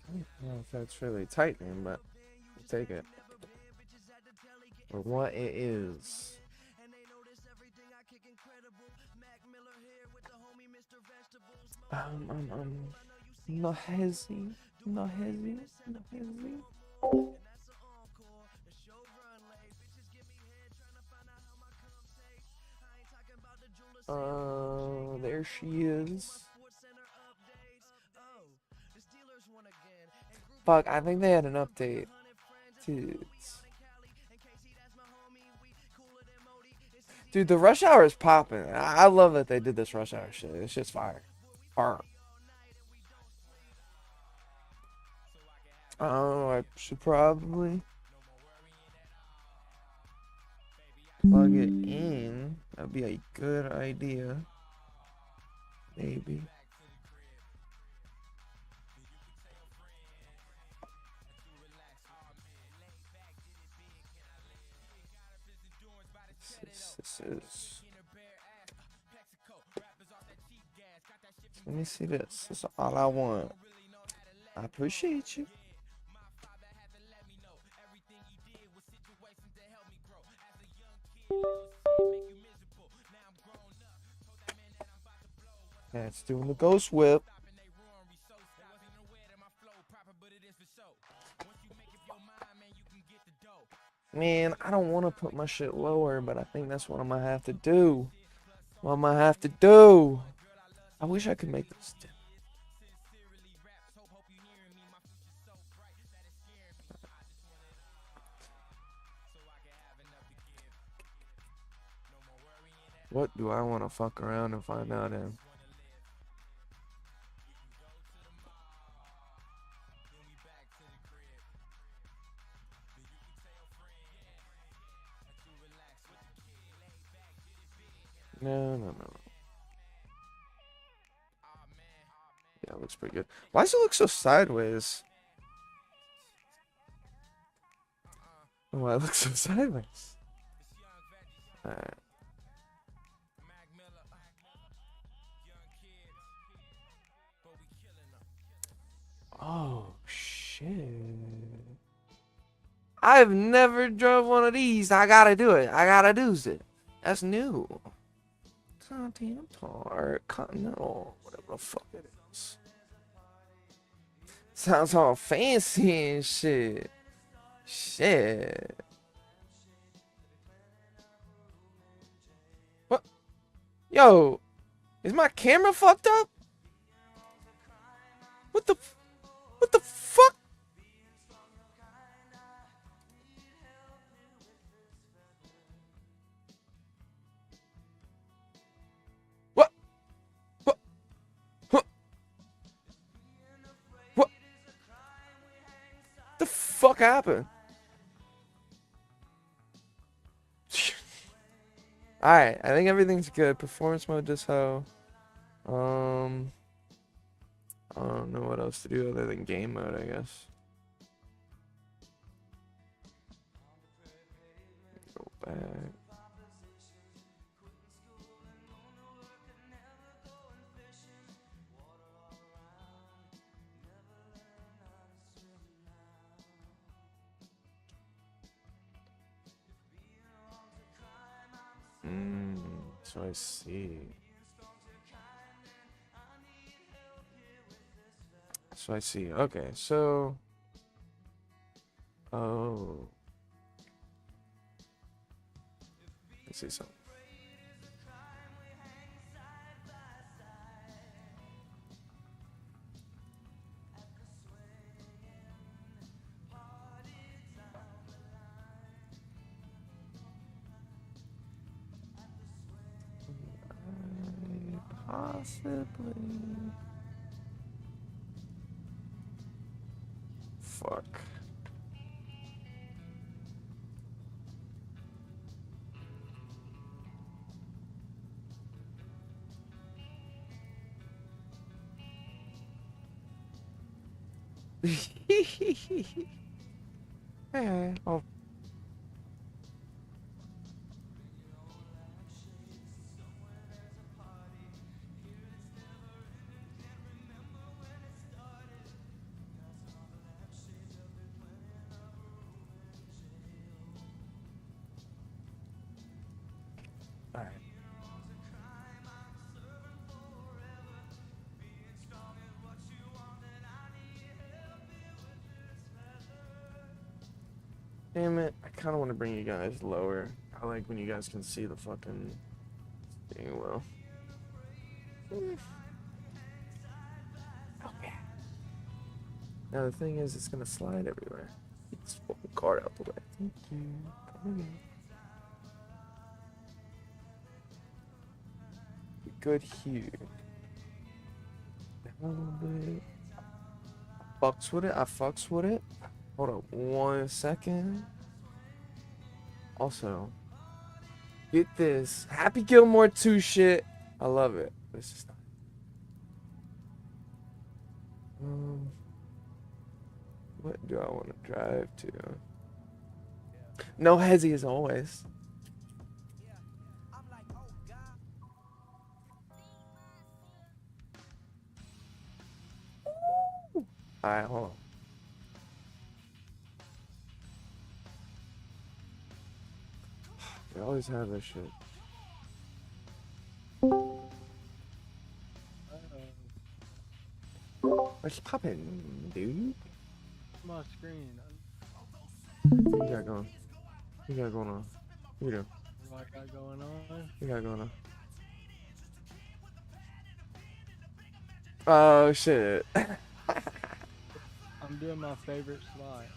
A: I don't know if that's really tightening, but we'll take it. For what it is. No hezzy. No hezzy. No hezzy. There she is. Fuck, I think they had an update. Dude, the rush hour is popping. I love that they did this rush hour shit. It's just fire. Fire. Oh, I should probably plug it in. That'd be a good idea. Maybe. This is. Let me see this. This is all I want. I appreciate you. Yeah, it's doing the ghost whip. Man, I don't want to put my shit lower, but I think that's what I'm gonna have to do. What I'm gonna have to do. I wish I could make this. What do I want to fuck around and find out in? No. Yeah, it looks pretty good. Why does it look so sideways? Why it looks so sideways? Alright. Oh, shit. I've never drove one of these. I gotta do it. I gotta do it. That's new. Continental or Continental, whatever the fuck it is. Sounds all fancy and shit. Shit. What? Yo, is my camera fucked up? What the fuck? What? What? What? What? The fuck happened? Alright, I think everything's good. Performance mode just how. I don't know what else to do other than game mode, I guess. Go back. So I see. So I see. Okay, so. Oh. I see something. Possibly. Fuck. Alright, oh. Alright. Damn it, I kind of want to bring you guys lower. I like when you guys can see the fucking thing well. Okay. Now the thing is, it's gonna slide everywhere. Get this fucking card out the way. Thank you. Okay. Good here. Down a little bit. Fucks with it. I fucks with it. Hold up 1 second. Also, get this Happy Gilmore 2 shit. I love it. This is not. What do I want to drive to? No hezzy as always. Alright, hold on. They always have this shit. What's poppin', dude?
I: My screen.
A: What you got going? What you got going on? What you doing?
I: What I got going on?
A: What you got going on? Oh shit.
I: I'm doing my favorite slide.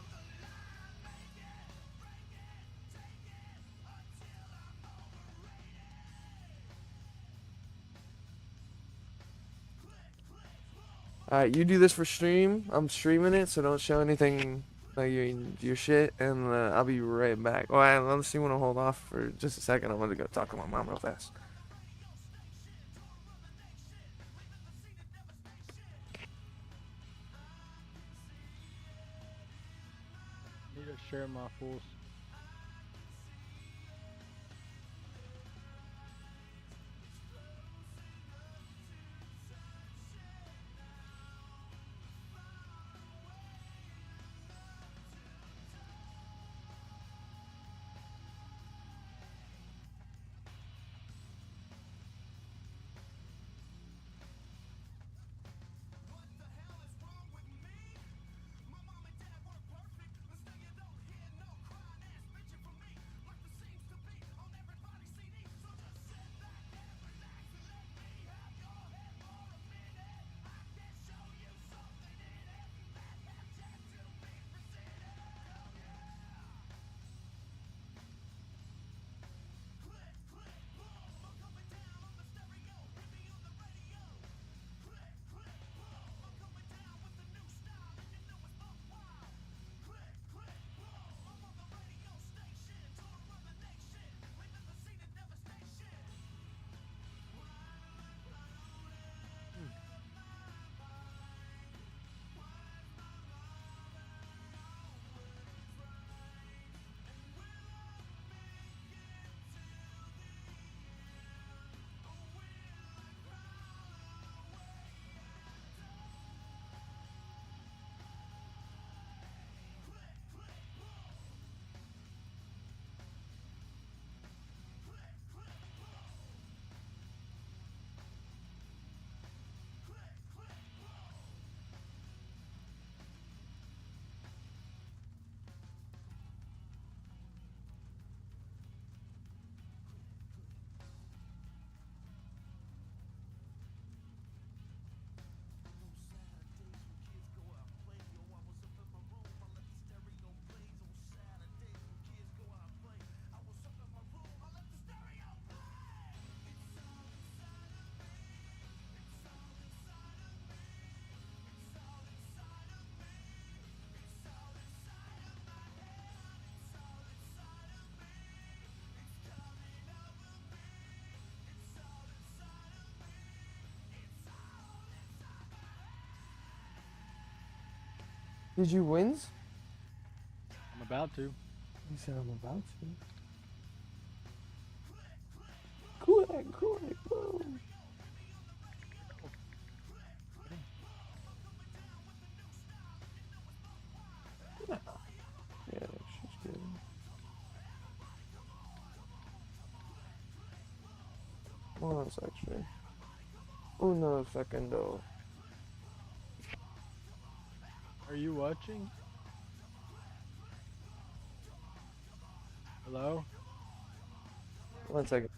A: Alright, you do this for stream. I'm streaming it, so don't show anything like your shit, and I'll be right back. Oh, I honestly want to hold off for just a second. I want to go talk to my mom real fast.
I: I need to share my full.
A: Did you wins?
I: I'm about to.
A: You said I'm about to. Cool, cool, cool. Yeah, she's good. One actually. Uno segundo.
I: Are you watching? Hello?
A: 1 second.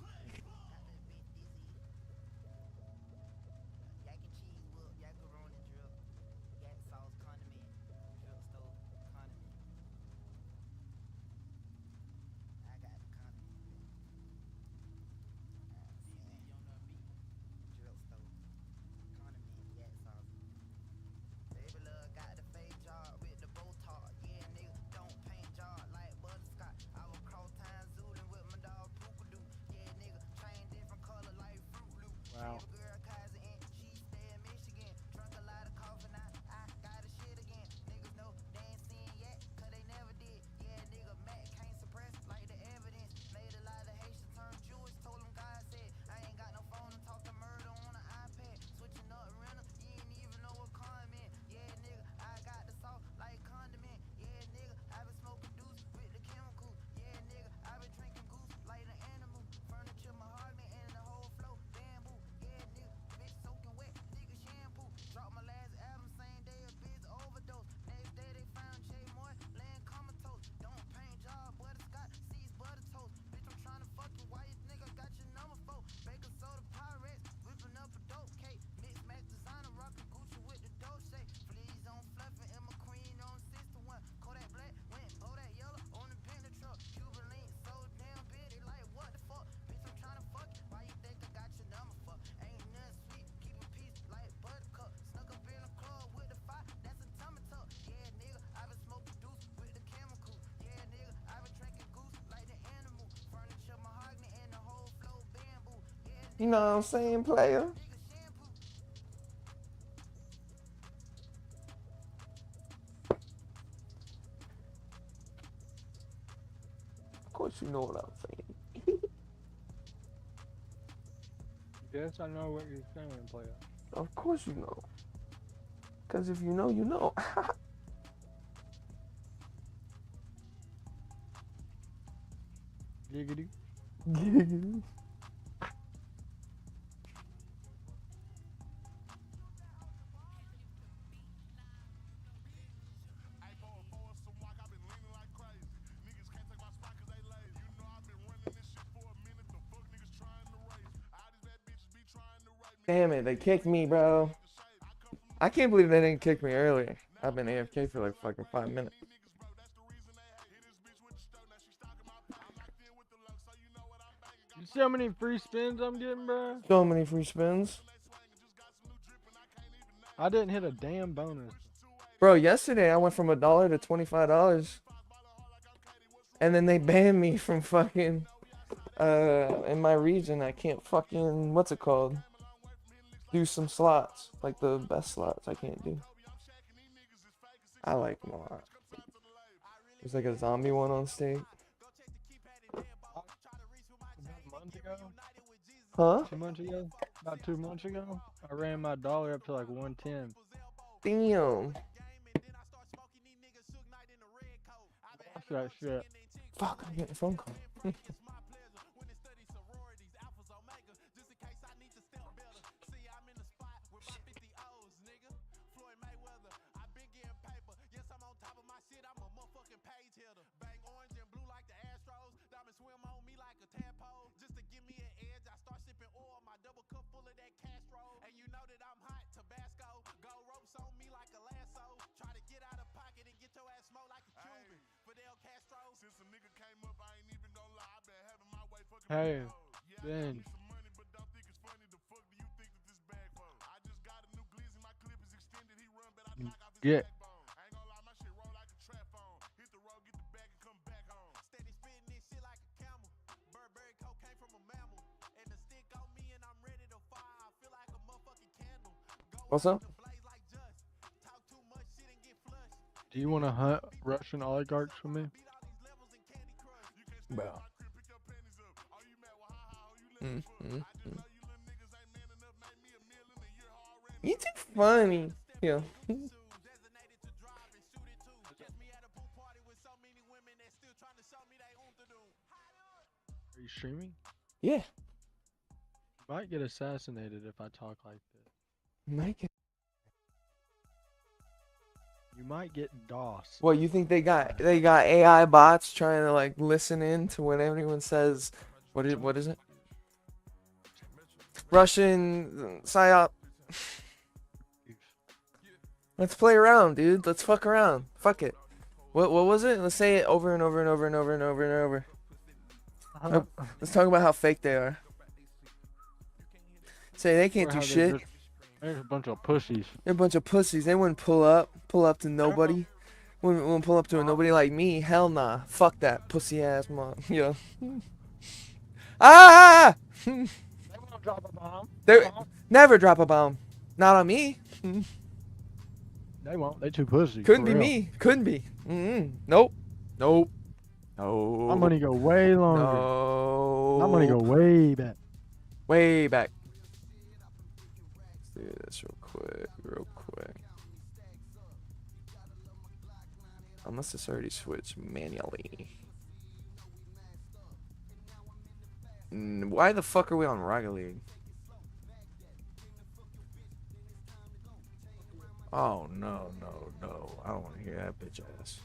A: You know what I'm saying, player? Of course you know what I'm saying.
I: Yes, I know what you're saying, player.
A: Of course you know. Because if you know, you know.
I: Giggity.
A: Damn it, they kicked me, bro. I can't believe they didn't kick me earlier. I've been AFK for like fucking 5 minutes.
I: You see how many free spins I'm getting, bro?
A: So many free spins.
I: I didn't hit a damn bonus.
A: Bro, yesterday I went from $1 to $25. And then they banned me from fucking in my region. I can't fucking what's it called? Do some slots. Like the best slots I can't do. I like them a lot. There's like a zombie one on stake.
I: About a month ago?
A: Huh?
I: 2 months ago? About 2 months ago? I ran my dollar up to like 110.
A: Damn.
I: That's that shit.
A: Fuck, I'm getting a phone call.
I: Hey, Ben. Get.
A: What's up?
I: Do you want to hunt Russian oligarchs with me?
A: Bro. You too funny. Yeah.
I: Are you streaming?
A: Yeah.
I: You might get assassinated if I talk like this.
A: Mike.
I: You might get DOS.
A: What, you think they got AI bots trying to like listen in to when everyone says what is it? Russian psyop. Let's play around, dude. Let's fuck around. Fuck it. What was it? Let's say it over and over and over and over and over and over. Let's talk about how fake they are. Say they can't do shit.
I: They're a bunch of pussies.
A: They're a bunch of pussies. They wouldn't pull up to nobody. Wouldn't pull up to a nobody like me. Hell nah. Fuck that pussy ass mom. Yeah. Ah!
I: They won't drop a bomb.
A: They never drop a bomb. Not on me.
I: They won't. They too pussy.
A: Couldn't
I: for
A: be
I: real.
A: me. Couldn't be. Nope. Nope. No.
I: My money go way longer.
A: No.
I: My money go way back.
A: Way back. Let's do this real quick. I must have already switched manually. Why the fuck are we on Rocket League? Oh no. I don't want to hear that bitch ass.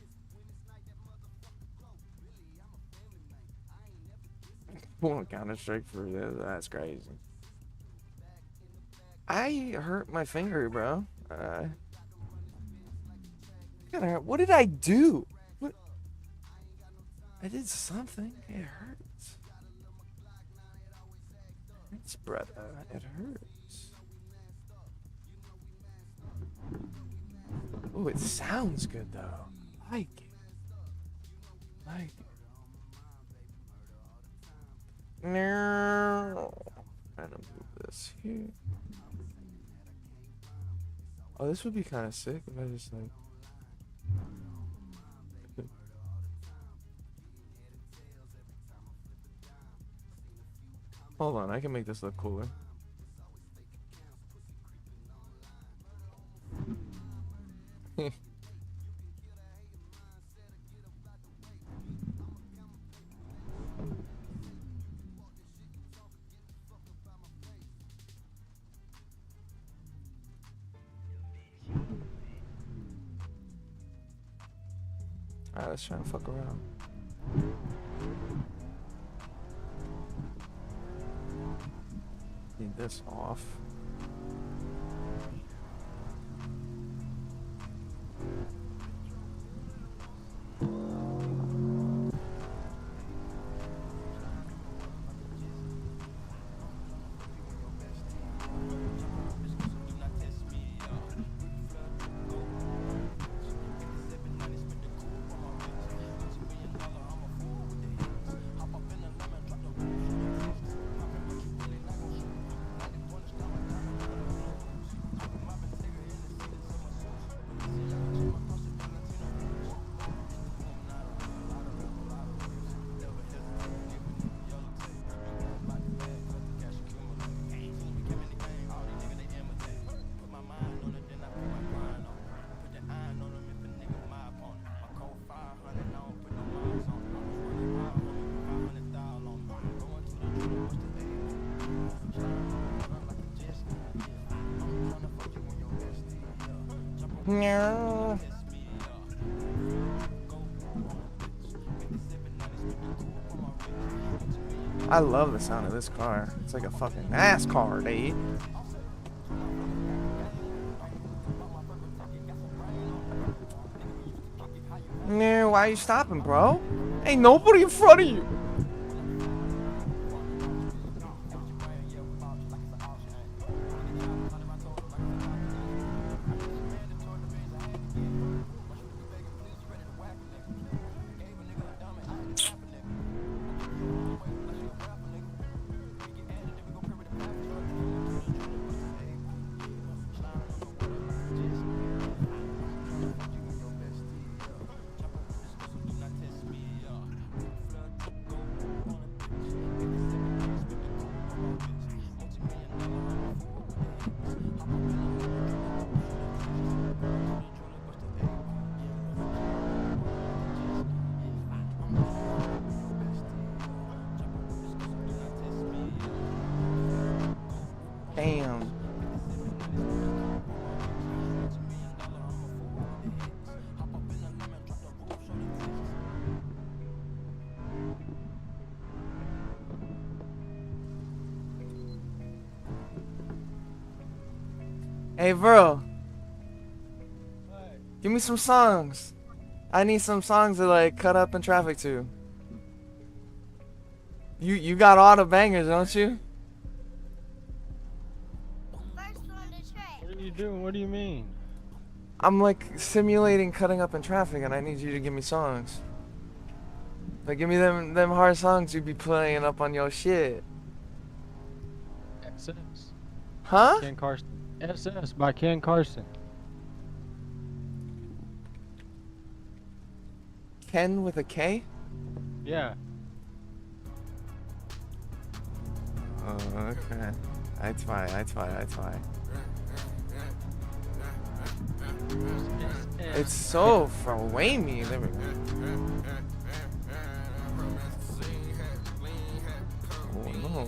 A: Pulling Counter-Strike for this, that's crazy. I hurt my finger, bro. What did I do? What? I did something. It hurts. It's brother. It hurts. Oh, it sounds good though. Like it. No. Random Let's see. Oh, this would be kind of sick if I just like. Hold on, I can make this look cooler. Alright, let's try and fuck around. Need this off. No. I love the sound of this car. It's like a fucking NASCAR, dude. No, why are you stopping, bro? Ain't nobody in front of you. Damn. Hey, bro. Give me some songs. I need some songs to like cut up in traffic to. You got all the bangers, don't you?
I: What are you doing? What do you mean?
A: I'm like simulating cutting up in traffic, and I need you to give me songs. Like, give me them hard songs you be playing up on your shit.
I: SS.
A: Huh?
I: Ken Carson. SS by Ken Carson.
A: Ken with a K?
I: Yeah.
A: Oh, okay. That's fine. It's so framey. There we go. Oh no.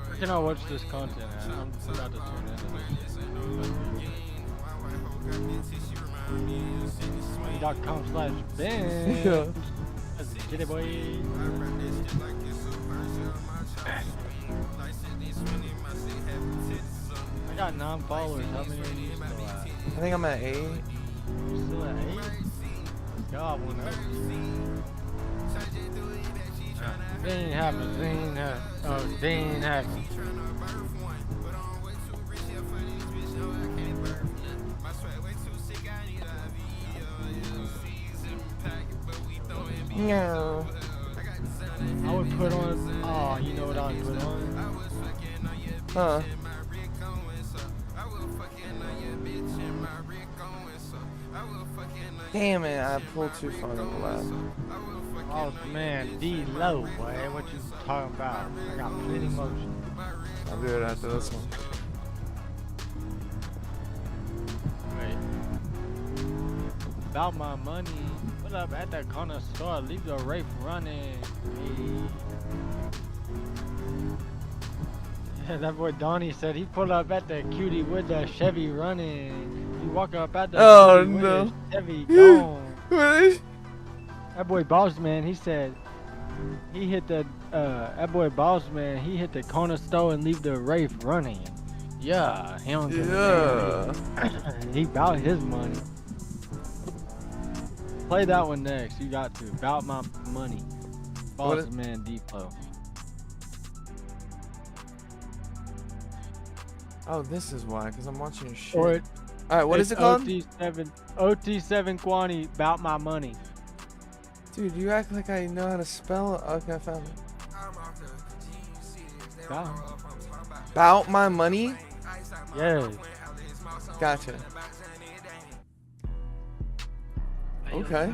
I: Where can I watch this content at? I'm about to turn it in. .com/Ben.
A: Yeah.
I: Get it, boy. I got 9 followers. How many are you still at?
A: I think I'm at 8.
I: You still at 8? God, one up. They ain't happening. They ain't happening.
A: No.
I: I would put on. Oh, you know what I would put on?
A: Huh. Damn it, I pulled too far to the left.
I: Oh man, D low, boy. What you talking about? I got plenty motion.
A: I'll do it after this one.
I: Wait. About my money. What up at the corner store? Leave the Rafe running. Hey. That boy Donnie said he pulled up at the cutie with the Chevy running. He walk up at the cutie with the Chevy gone. That boy Boss Man, he said he hit the that boy Boss Man, he hit the corner store and leave the Rafe running. Yeah, he don't give a damn. He bout his money. Play that one next. You got to. Bout my money. Boss Man Depot.
A: Oh, this is why, because I'm watching your shit.
I: Or
A: Alright, what is it called?
I: OT7 Quantity, bout my money.
A: Dude, you act like I know how to spell it. Okay, I found it. Bout my money?
I: Yeah.
A: Gotcha. Okay.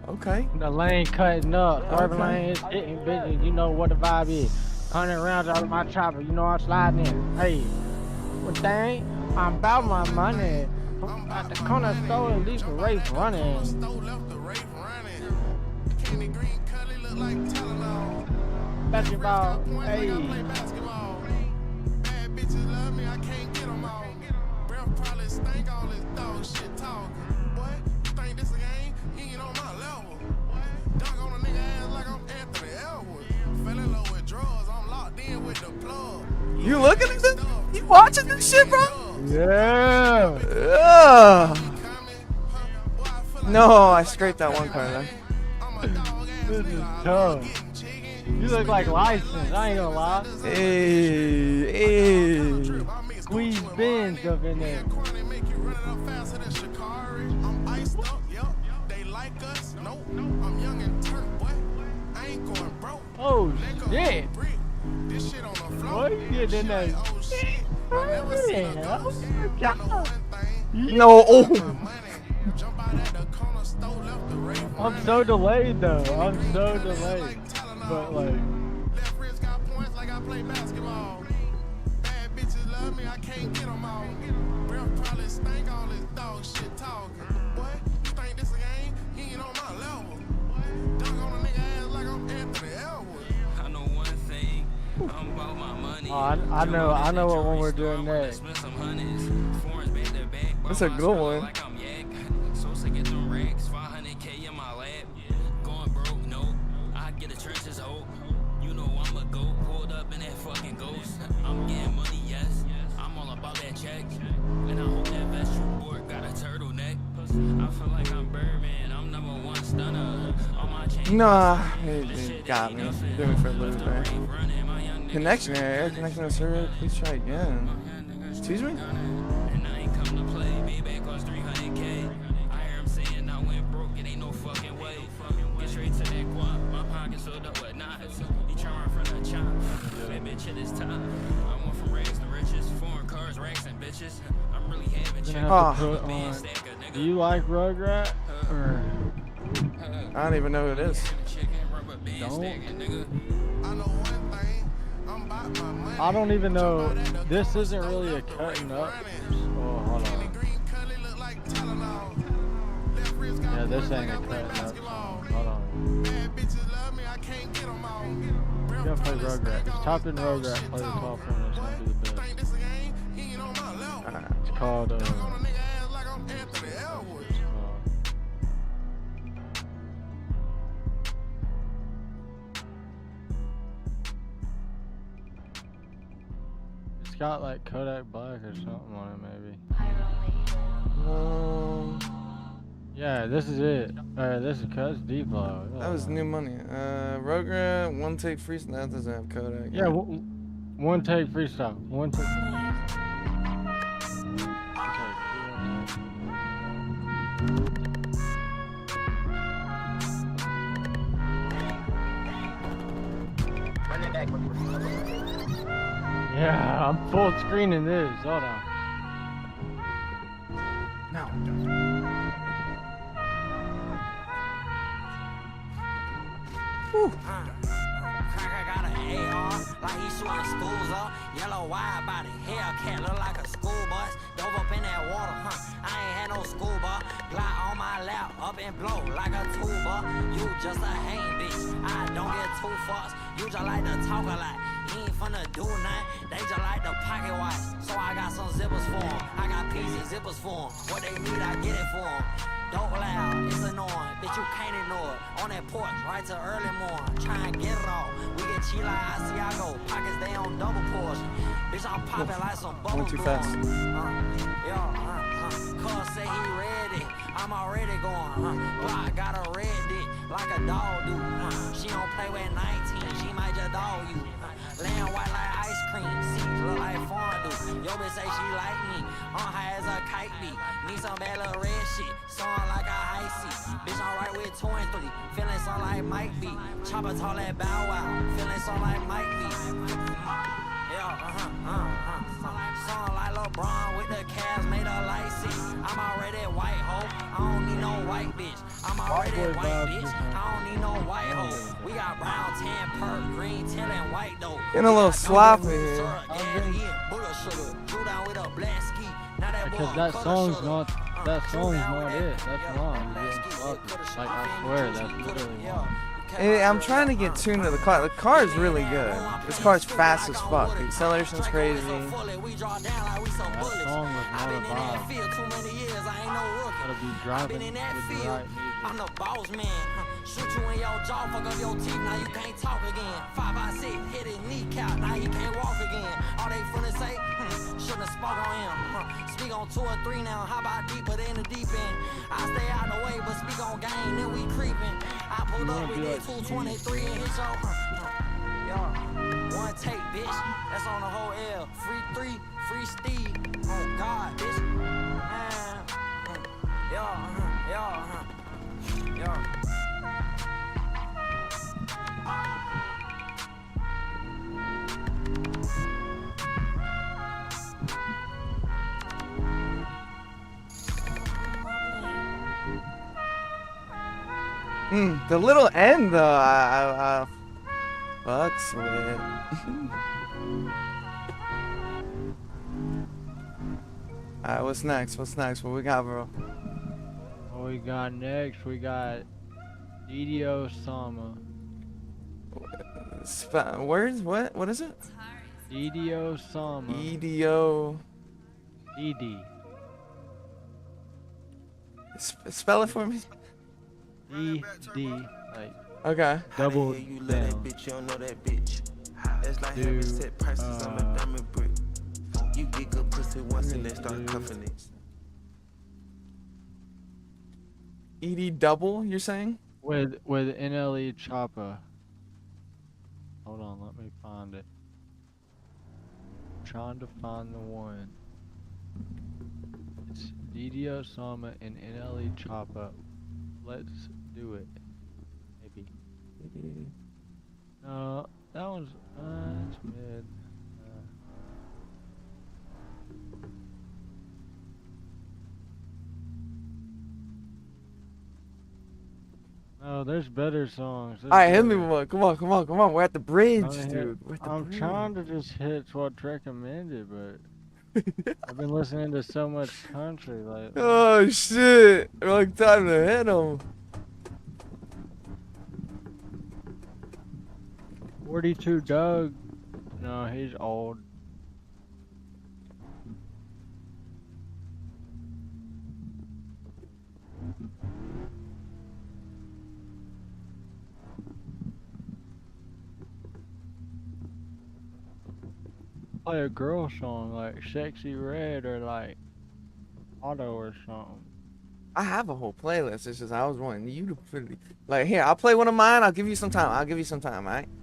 A: Okay.
I: The lane cutting up. Third
A: Okay.
I: lane is hitting bitches. You know what the vibe is. 100 rounds out of my chopper. You know I'm sliding in. Hey. What thing? I'm about my money. I'm at the corner store and leave the Rafe running. Basketball. Hey.
A: You looking at this? You watching this shit, bro?
I: Yeah.
A: Ugh. No, I scraped that one card then.
I: This is tough. You look like license. I ain't gonna lie.
A: Hey, hey.
I: Squeeze bins up in there. Oh shit! What you getting in there?
A: No. Oh.
I: I'm so delayed though. I'm so delayed. But like. I know what one we're doing next.
A: That's a good one. Nah, it got me. Doing for a little bit. Connection error. Connection to server. Please try again. Excuse me?
I: Do you like Rugrat? Or
A: I don't even know who it is.
I: I don't even know. This isn't really a cutting up. Oh, hold on. Yeah, this ain't a cutting up song. Hold on. You gotta play Rugrat. Just type in Rugrat, play the top one. It's gonna be the best. It's called it's got like Kodak Black or something on it, maybe. Yeah, this is it. This is Cuz Depot.
A: That was new money. Rugrat, one take freestyle. That doesn't have Kodak.
I: Yeah, one take freestyle. One take. Yeah, I'm full screening this. Hold on.
A: No. Whew.
J: Cracker got an AR, like he shooting schools up. Yellow wide body, Hellcat look like a school bus. Dove up in that water, I ain't had no scuba. Glock on my lap, up and blow like a tuba. You just a hang bitch, I don't get too fucks. You just like to talk a lot, he ain't finna do nothing. They just like to pocket watch, so I got some zippers for 'em. I got PC zippers for 'em. What they need, I get it for 'em. Don't loud, it's annoying, bitch you can't ignore it. On that porch, right till early morning, try and get it all. We get cheap like Asiago, pockets they on double portion. Bitch I'm popping like some bubble
A: Went too fast.
J: Cuz say he ready, I'm already going. Block got a red dick, like a dog do. She don't play with 19, she might just dog you. Laying white like ice cream, seats look like fondue. Yo bitch say she like me, on high as a kite be. Need some bad little red shit, song like a high seat. Bitch I'm right with 2 and 3, feeling some like Mike B. Chopper tall like Bow Wow, feeling some like Mike B. Song like LeBron with the Cavs made a light seat. I'm already white hoe, I don't need no white bitch. I'm already white bitch, I don't need no white hoe. We got brown, tan, perk, green, tail, and white though.
A: Getting a little sloppy here.
I: Because that song's not it. That's wrong. You're getting sloppy. Like I swear, that's literally wrong.
A: Hey, I'm trying to get tuned to the car. The car is really good. This car's fast as fuck. The acceleration's crazy.
I: That song was not a vibe. Gotta be driving with the right music.
J: I'm the boss man. Shoot you in your jaw, fuck up your teeth, now you can't talk again. 5 by 6, hit his kneecap, now he can't walk again. All they finna say, shouldn't have spoke on him. Speak on 2 or 3 now, how about deeper than the deep end? I stay out the way, but speak on game, then we creeping. I pulled up with it 223 and hit your one take, bitch. That's on the whole L. Free 3, free Steve. Oh God, bitch. Man.
A: The little end though, I fucks with. Alright, what's next? What's next? What we got, bro?
I: What we got next? We got Didio Sama.
A: Words? What? What is it?
I: Didio Sama.
A: EDO.
I: ED.
A: Spell it for me.
I: ED. Like.
A: Okay.
I: Double
J: you love
I: down.
J: that bitch, you don't know that bitch. That's like having set prices on a diamond brick. You get good pussy once and then start cuffing it.
A: ED double, you're saying?
I: With NLE Choppa. Hold on, let me find it. Trying to find the one. It's Didio Sama and NLE Choppa. Let's do it. Maybe. No, that one's it's mid. No, there's better songs.
A: Alright, hit me with one. Come on, come on, come on. We're at the bridge, dude. We're at the
I: I'm
A: bridge.
I: trying to just hit what's recommended, but I've been listening to so much country lately.
A: Oh shit! Wrong time to hit him.
I: 42 Doug. No, he's old. Play a girl song like Sexy Red or like Auto or something.
A: I have a whole playlist. It's just I was wanting you to put it. Like, here, I'll play one of mine. I'll give you some time. Alright?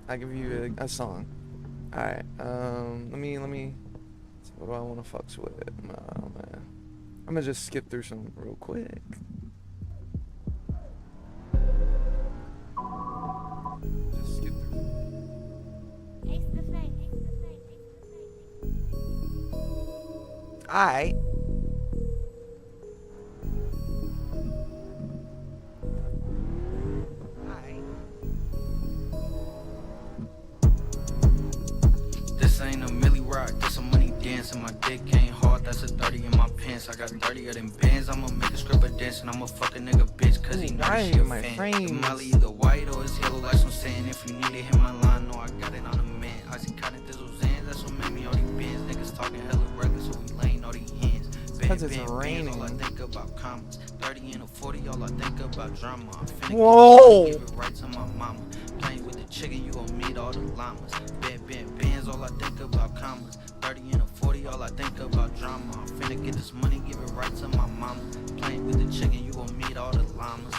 A: I'll give you a song. Alright. Let me. What do I want to fucks with? Oh man. I'm gonna just skip through some real quick. Just skip through. Alright.
J: This ain't a milli rock, this a money dance, and my dick ain't hard, that's a 30 in my pants. I got 30 of them bands, I'ma make a script of dance, and I'ma fuck a nigga bitch, cause he know that she a fan. The Molly either white or it's yellow, like some sand. If you need it, hit my line, no, I got it on the man. I see cotton thizzle Zans, that's what made me all these bands. Niggas talking hella reckless, so we laying all these hands.
A: Cause it's raining.
J: All I think about commas. 30 and a 40, all I think about drama. I'm finna
A: Whoa.
J: give it right to my mama. Playing with the chicken, you gon' meet all the llamas. Bands, all I think about commas. 30 and a 40, all I think about drama. I'm finna get this money, give it right to my mama. Playing with the chicken, you gon' meet all the llamas.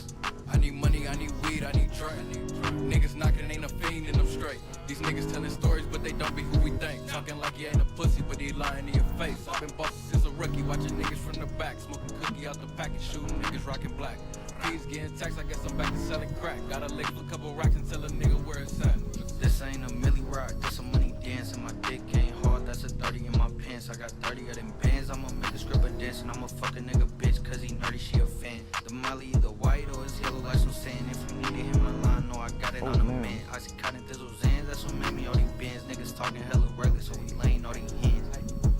K: I need money, I need weed, I need drink. Niggas knocking, ain't a fiend and I'm straight. These niggas telling stories, but they don't be who we think. Talking like you ain't a pussy, but he lying in your face. I've been bossing since a rookie, watching niggas from the back. Smoking cookie out the packet, shooting niggas rocking black. Fees getting taxed, I guess I'm back to selling crack. Got a lick for a couple racks and tell a nigga where it's at.
J: This ain't a milli rock, this a money dance, and my dick ain't hard, that's a 30 in my pants. I got 30 of them bands, I'ma make a script of dance, and I'ma fuck a nigga bitch, cause he nerdy, she a fan. The Molly either white or it's yellow, like some sand. If you need it, hit my line, no, I got it on the man. I see cotton thizzle Zans, that's what made me all these bands. Niggas talking hella reckless, so we laying all these hands.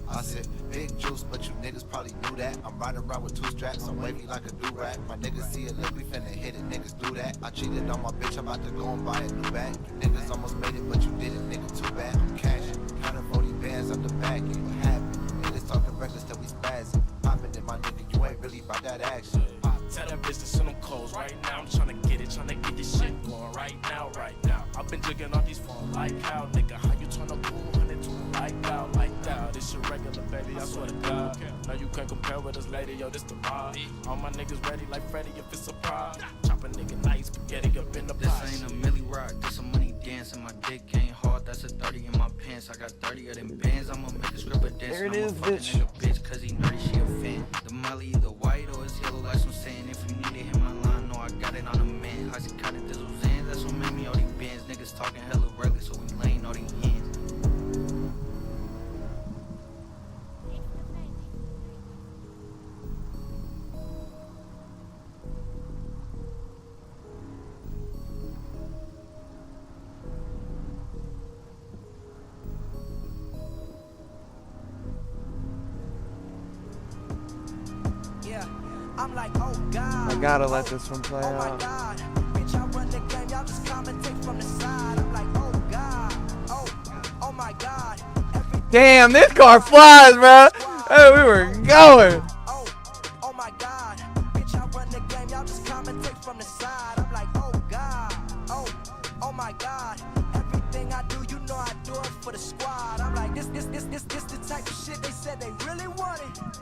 L: I said, big juice, but you niggas probably knew that. I'm riding around with 2 straps, I'm wavy like a do-rag. My niggas see it, look, we finna hit it, niggas do that. I cheated on my bitch, I'm about to go and buy a new bag. You niggas almost made it, but you didn't, nigga, too bad. I'm cashing, counting 40 bands up the back, you what happened? Niggas talking reckless till we spazzing. Popping in my nigga, you ain't really about that action.
M: Tell that bitch to send them clothes right now. I'm tryna get it, tryna get this shit going right now, right now. I've been jigging all these phones like how, nigga, how you turn a cool 100 to a like out. This shit regular, baby, I swear to God. Now you can't compare with us, lady, yo, this the vibe. All my niggas ready like Freddy if it's a surprise. Chop a nigga nice, spaghetti up in the pot.
J: This ain't a milli rock, this a money dance, and my dick ain't hard, that's a 30 in my pants. I got 30 of them bands, I'ma make a script of dance,
A: There
J: and
A: it
J: I'ma
A: is,
J: fuck a
A: bitch.
J: nigga bitch, cause he nerdy, she a fan. The Molly either white or it's yellow, like some sand. If you need it, hit my line, no, I got it on the man. I see cotton thizzle Zans, that's what made me all these bands. Niggas talking hella reckless, so we laying all these hands. I'm like, oh God.
A: I gotta let this one play
J: Oh my
A: out.
J: God. Bitch, I run the game, y'all just commentate from the side. I'm like, oh God. Oh my God.
A: Damn, this car flies, bro. Hey, we were going.
J: Oh my God. Bitch, I run the game, y'all just commentate from the side. I'm like, oh God. Oh my God. Everything I do, you know I do it for the squad. I'm like, this the type of shit they said they really wanted.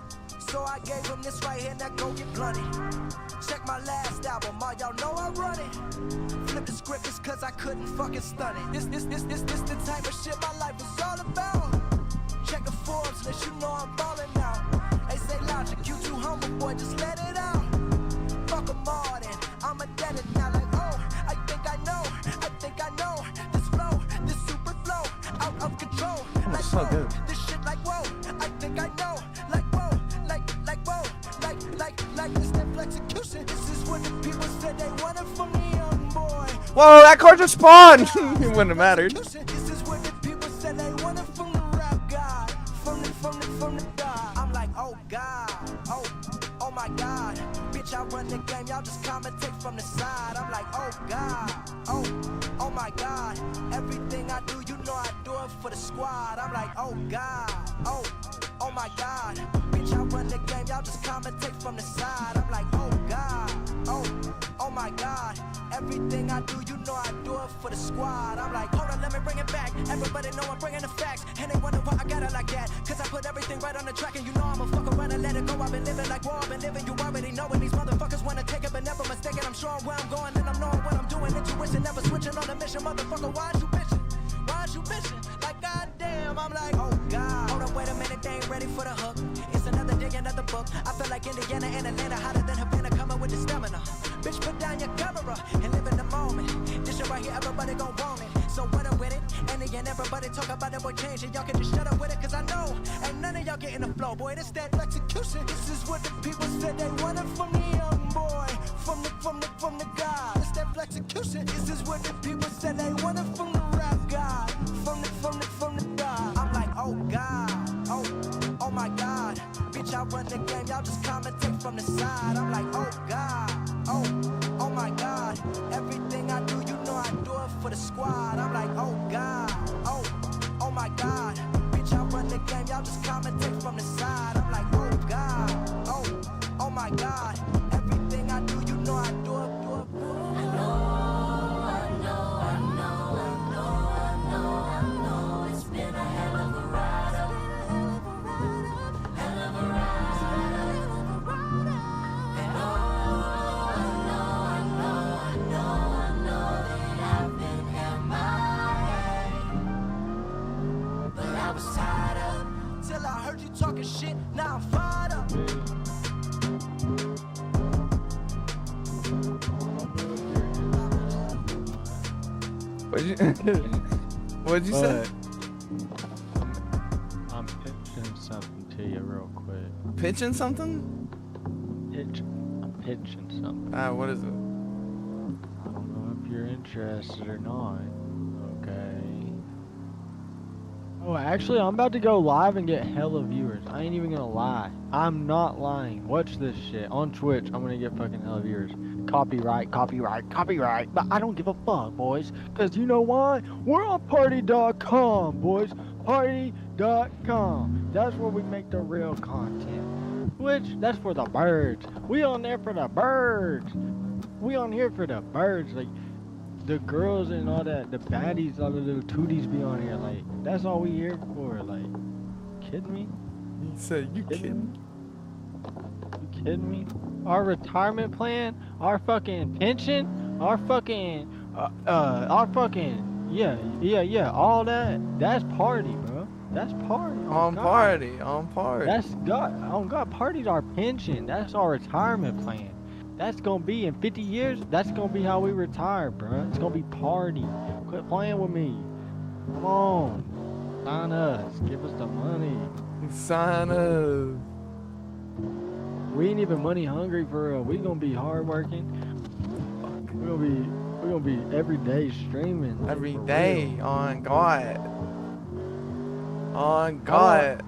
J: So I gave them this right here, now go get blunted. Check my last album, all y'all know I run it. Flip the script just cause I couldn't fucking stun it. This the type of shit my life is all about. Check the Forbes list, you know I'm ballin' now. They say Logic, you too humble, boy, just let it out. Fuck 'em all then, I'm a dead it now. Like, oh, I think I know. This flow, this super flow, out of control. Like,
A: so
J: whoa,
A: good.
J: this shit like, whoa, I think I know. Like, whoa. Like this step execution. This is what the people said they wanted from the young boy.
A: Whoa, that car just spawned. It wouldn't have mattered.
J: This is what the people said they wanted from the rap guy. From the guy. I'm like, oh God. Oh my God. Bitch, I run the game. Y'all just commentate from the side. I'm like, oh God. Oh my God. Everything I do, you know I do it for the squad. I'm like, oh God. Oh my God. Bitch, I run the game, y'all just commentate from the side. I'm like, oh God. Oh my God. Everything I do, you know I do it for the squad. I'm like, hold on, let me bring it back. Everybody know I'm bringing the facts. And they wonder why I got it like that. Cause I put everything right on the track. And you know I'ma fuck around and let it go. I've been living like war, I've been living. You already know it. These motherfuckers wanna take it, but never mistaken. I'm sure where I'm going and I'm knowing what I'm doing. Intuition, never switching on the mission. Motherfucker, why is you bitching? Why is you bitching? Like, goddamn, I'm like, oh God. Hold up, wait a minute, they ain't ready for the hook. It's another day, another book. I feel like Indiana and Atlanta, hotter than Havana, coming with the stamina. Bitch, put down your camera and live in the moment. This shit right here, everybody gon' want it. So what up with it? And money and everybody talk about it, boy, change it. Y'all can just shut up with it, cause I know ain't none of y'all getting the flow, boy. This that execution. This is what the people said they wanted from the young boy, from the God. It's that execution. This is what the people said they wanted from the rap God, from the God. I'm like, oh God, oh my God. Bitch, I run the game, y'all just commentate from the side. I'm like, oh God, oh my God. Everything I do, you know I do it for the squad. I'm like, oh God, oh my God. Bitch, I run the game, y'all just commentate from the side. I'm like, oh God, oh my God. Everything I do, you know I do it. It's been a hell of a ride up. Hell of a ride. And I know that I've been MIA. But I was tired of till I heard you talking shit. Now I'm fired up.
A: What'd you say?
I: I'm pitching something to you real quick.
A: Pitching something?
I: I'm pitching something.
A: What is it?
I: I don't know if you're interested or not. Okay. Oh, actually, I'm about to go live and get hella viewers. I ain't even gonna lie. I'm not lying. Watch this shit. On Twitch, I'm gonna get fucking hella viewers. Copyright. But I don't give a fuck, boys. Because you know why? We're on party.com, boys. Party.com. That's where we make the real content. Twitch, that's for the birds. We on there for the birds. We on here for the birds. Like, the girls and all that, the baddies, all the little tooties be on here. Like, that's all we here for. Like, kidding me?
A: You said you kidding me?
I: You kidding me? Our retirement plan, our fucking pension, our fucking, yeah, all that. That's party, bro. That's party.
A: On party.
I: That's God. Party's our pension. That's our retirement plan. That's gonna be in 50 years. That's gonna be how we retire, bro. It's gonna be party. Quit playing with me. Come on, sign us. Give us the money.
A: Sign up.
I: We ain't even money hungry for real. We gonna be hard working. We're gonna be every day streaming.
A: Every day on God. On God.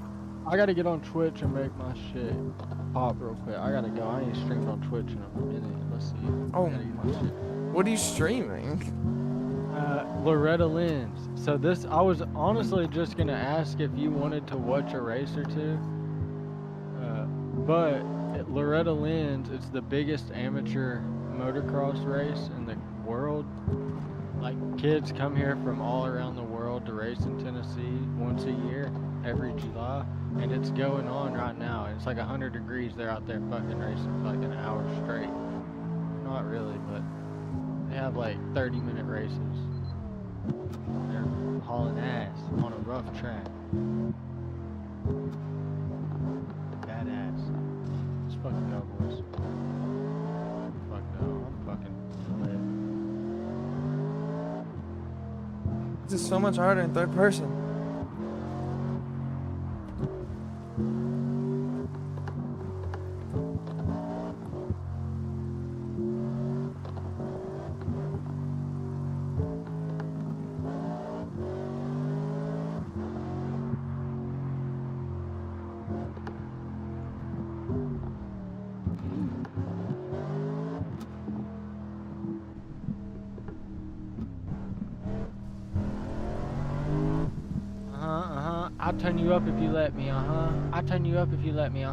I: I gotta get on Twitch and make my shit pop real quick. I gotta go. I ain't streamed on Twitch in a minute. Let's see.
A: Oh,
I: I gotta get my shit.
A: what are you streaming?
I: Loretta Lynn's. So this, I was honestly just gonna ask if you wanted to watch a race or two. But Loretta Lynn's, it's the biggest amateur motocross race in the world. Like, kids come here from all around the world to race in Tennessee once a year, every July, and it's going on right now. It's like 100 degrees. They're out there fucking racing for like an hour straight. Not really, but they have like 30-minute races. They're hauling ass on a rough track. Badass. Let's fucking go, boys. Fuck no, I'm fucking lit.
A: This is so much harder in third person.
I: I'll turn you up if you let me, I'll turn you up if you let me,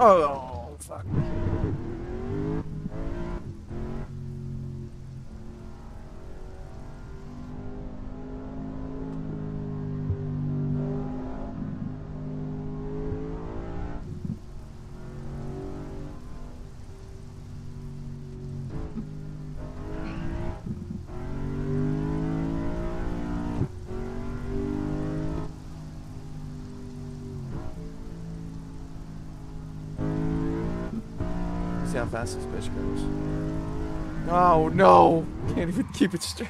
A: Oh, fuck. See how fast this bitch goes. Oh no! Can't even keep it straight.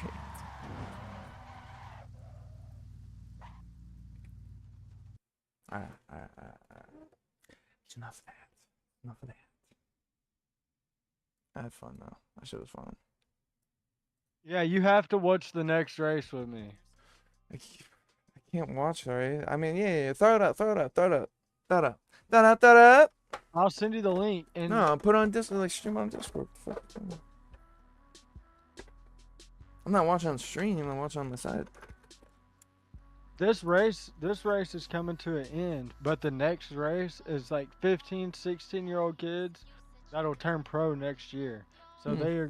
A: Alright. Enough of that. Enough of that. I had fun though. That shit was fun.
I: Yeah, you have to watch the next race with me.
A: I can't watch, alright? I mean, yeah. Throw it up. Throw it up. Throw it up. Throw it up. Throw it up. Throw it up.
I: I'll send you the link. And
A: No, put it on Discord. Like stream on Discord. Fuck. I'm not watching on stream. I'm watching on the side.
I: this race is coming to an end, but the next race is like 15, 16-year-old kids that'll turn pro next year. So they're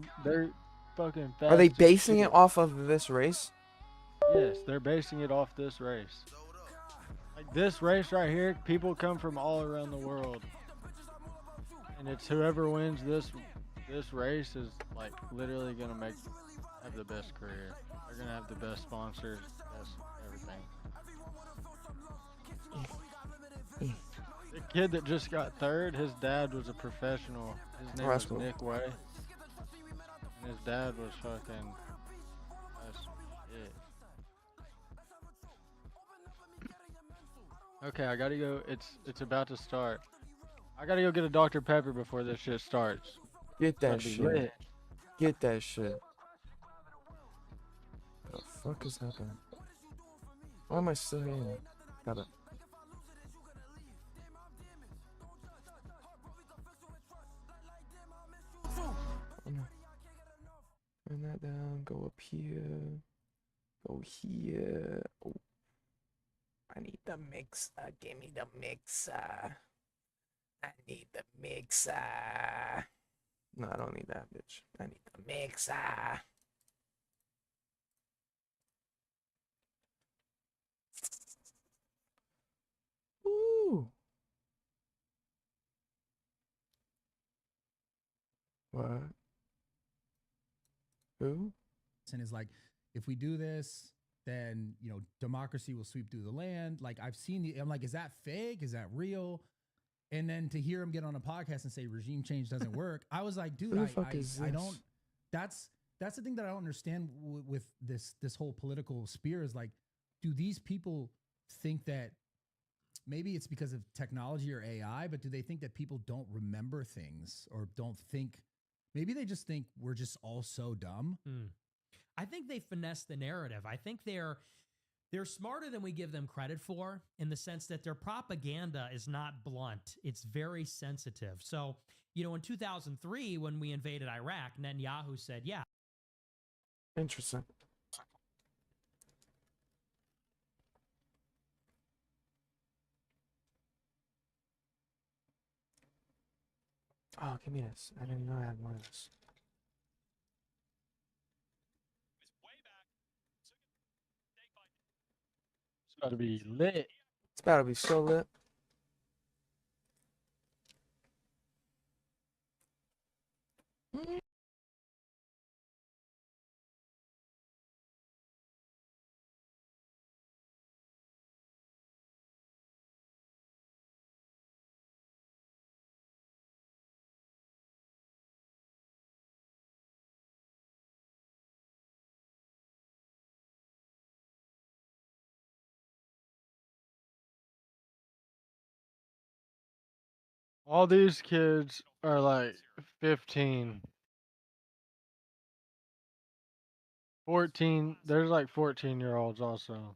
I: fucking fast.
A: Are they
I: as
A: basing
I: shit.
A: it off of this race?
I: Yes, they're basing it off this race. Like this race right here, people come from all around the world, and it's whoever wins this race is like literally gonna have the best career. They're gonna have the best sponsors, best everything. The kid that just got third, his dad was a professional. His name was Nick Way, and his dad was fucking. That's it. Okay, I gotta go. It's about to start. I gotta go get a Dr. Pepper before this shit starts.
A: Get that
I: It's
A: shit.
I: gotta be lit.
A: Get that shit. What the fuck is happening? Why am I still here? Got it. Turn that down. Go up here. Go here. Oh. I need the mixer. Give me the mixer. I need the mixer. No, I don't need that, bitch. I need the mixer. Ooh. What? Who?
N: And is like, if we do this, then democracy will sweep through the land. Like I've seen I'm like, is that fake? Is that real? And then to hear him get on a podcast and say regime change doesn't work, I was like, dude, I don't. That's the thing that I don't understand with this whole political sphere is like, do these people think that maybe it's because of technology or AI, but do they think that people don't remember things or don't think? Maybe they just think we're just all so dumb.
O: I think they finesse the narrative. I think they're smarter than we give them credit for, in the sense that their propaganda is not blunt. It's very sensitive. So, in 2003, when we invaded Iraq, Netanyahu said, yeah.
A: Interesting. Oh, give me this. I didn't know I had more of this.
I: It's about to be lit.
A: It's about to be so lit.
I: All these kids are like 15. 14. There's like 14-year-olds also.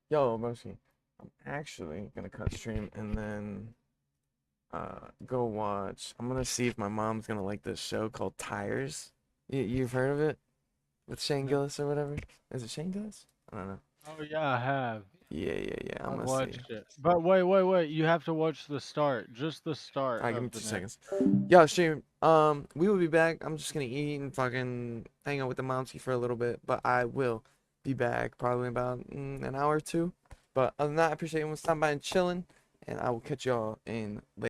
A: Yo, Moshi, I'm actually gonna cut stream and then go watch. I'm gonna see if my mom's gonna like this show called Tires. You've heard of it? With Shane Gillis or whatever? Is it Shane Gillis? I don't know.
I: Oh yeah, I have.
A: Yeah. I'm
I: I've
A: gonna see.
I: watched it. But wait. You have to watch the start. Just the start.
A: Alright, give me
I: of
A: 2
I: the next.
A: seconds. Yo, stream. We will be back. I'm just gonna eat and fucking hang out with the momsy for a little bit, but I will be back probably about an hour or two. But other than that, I appreciate everyone stopping by and chilling, and I will catch y'all in later.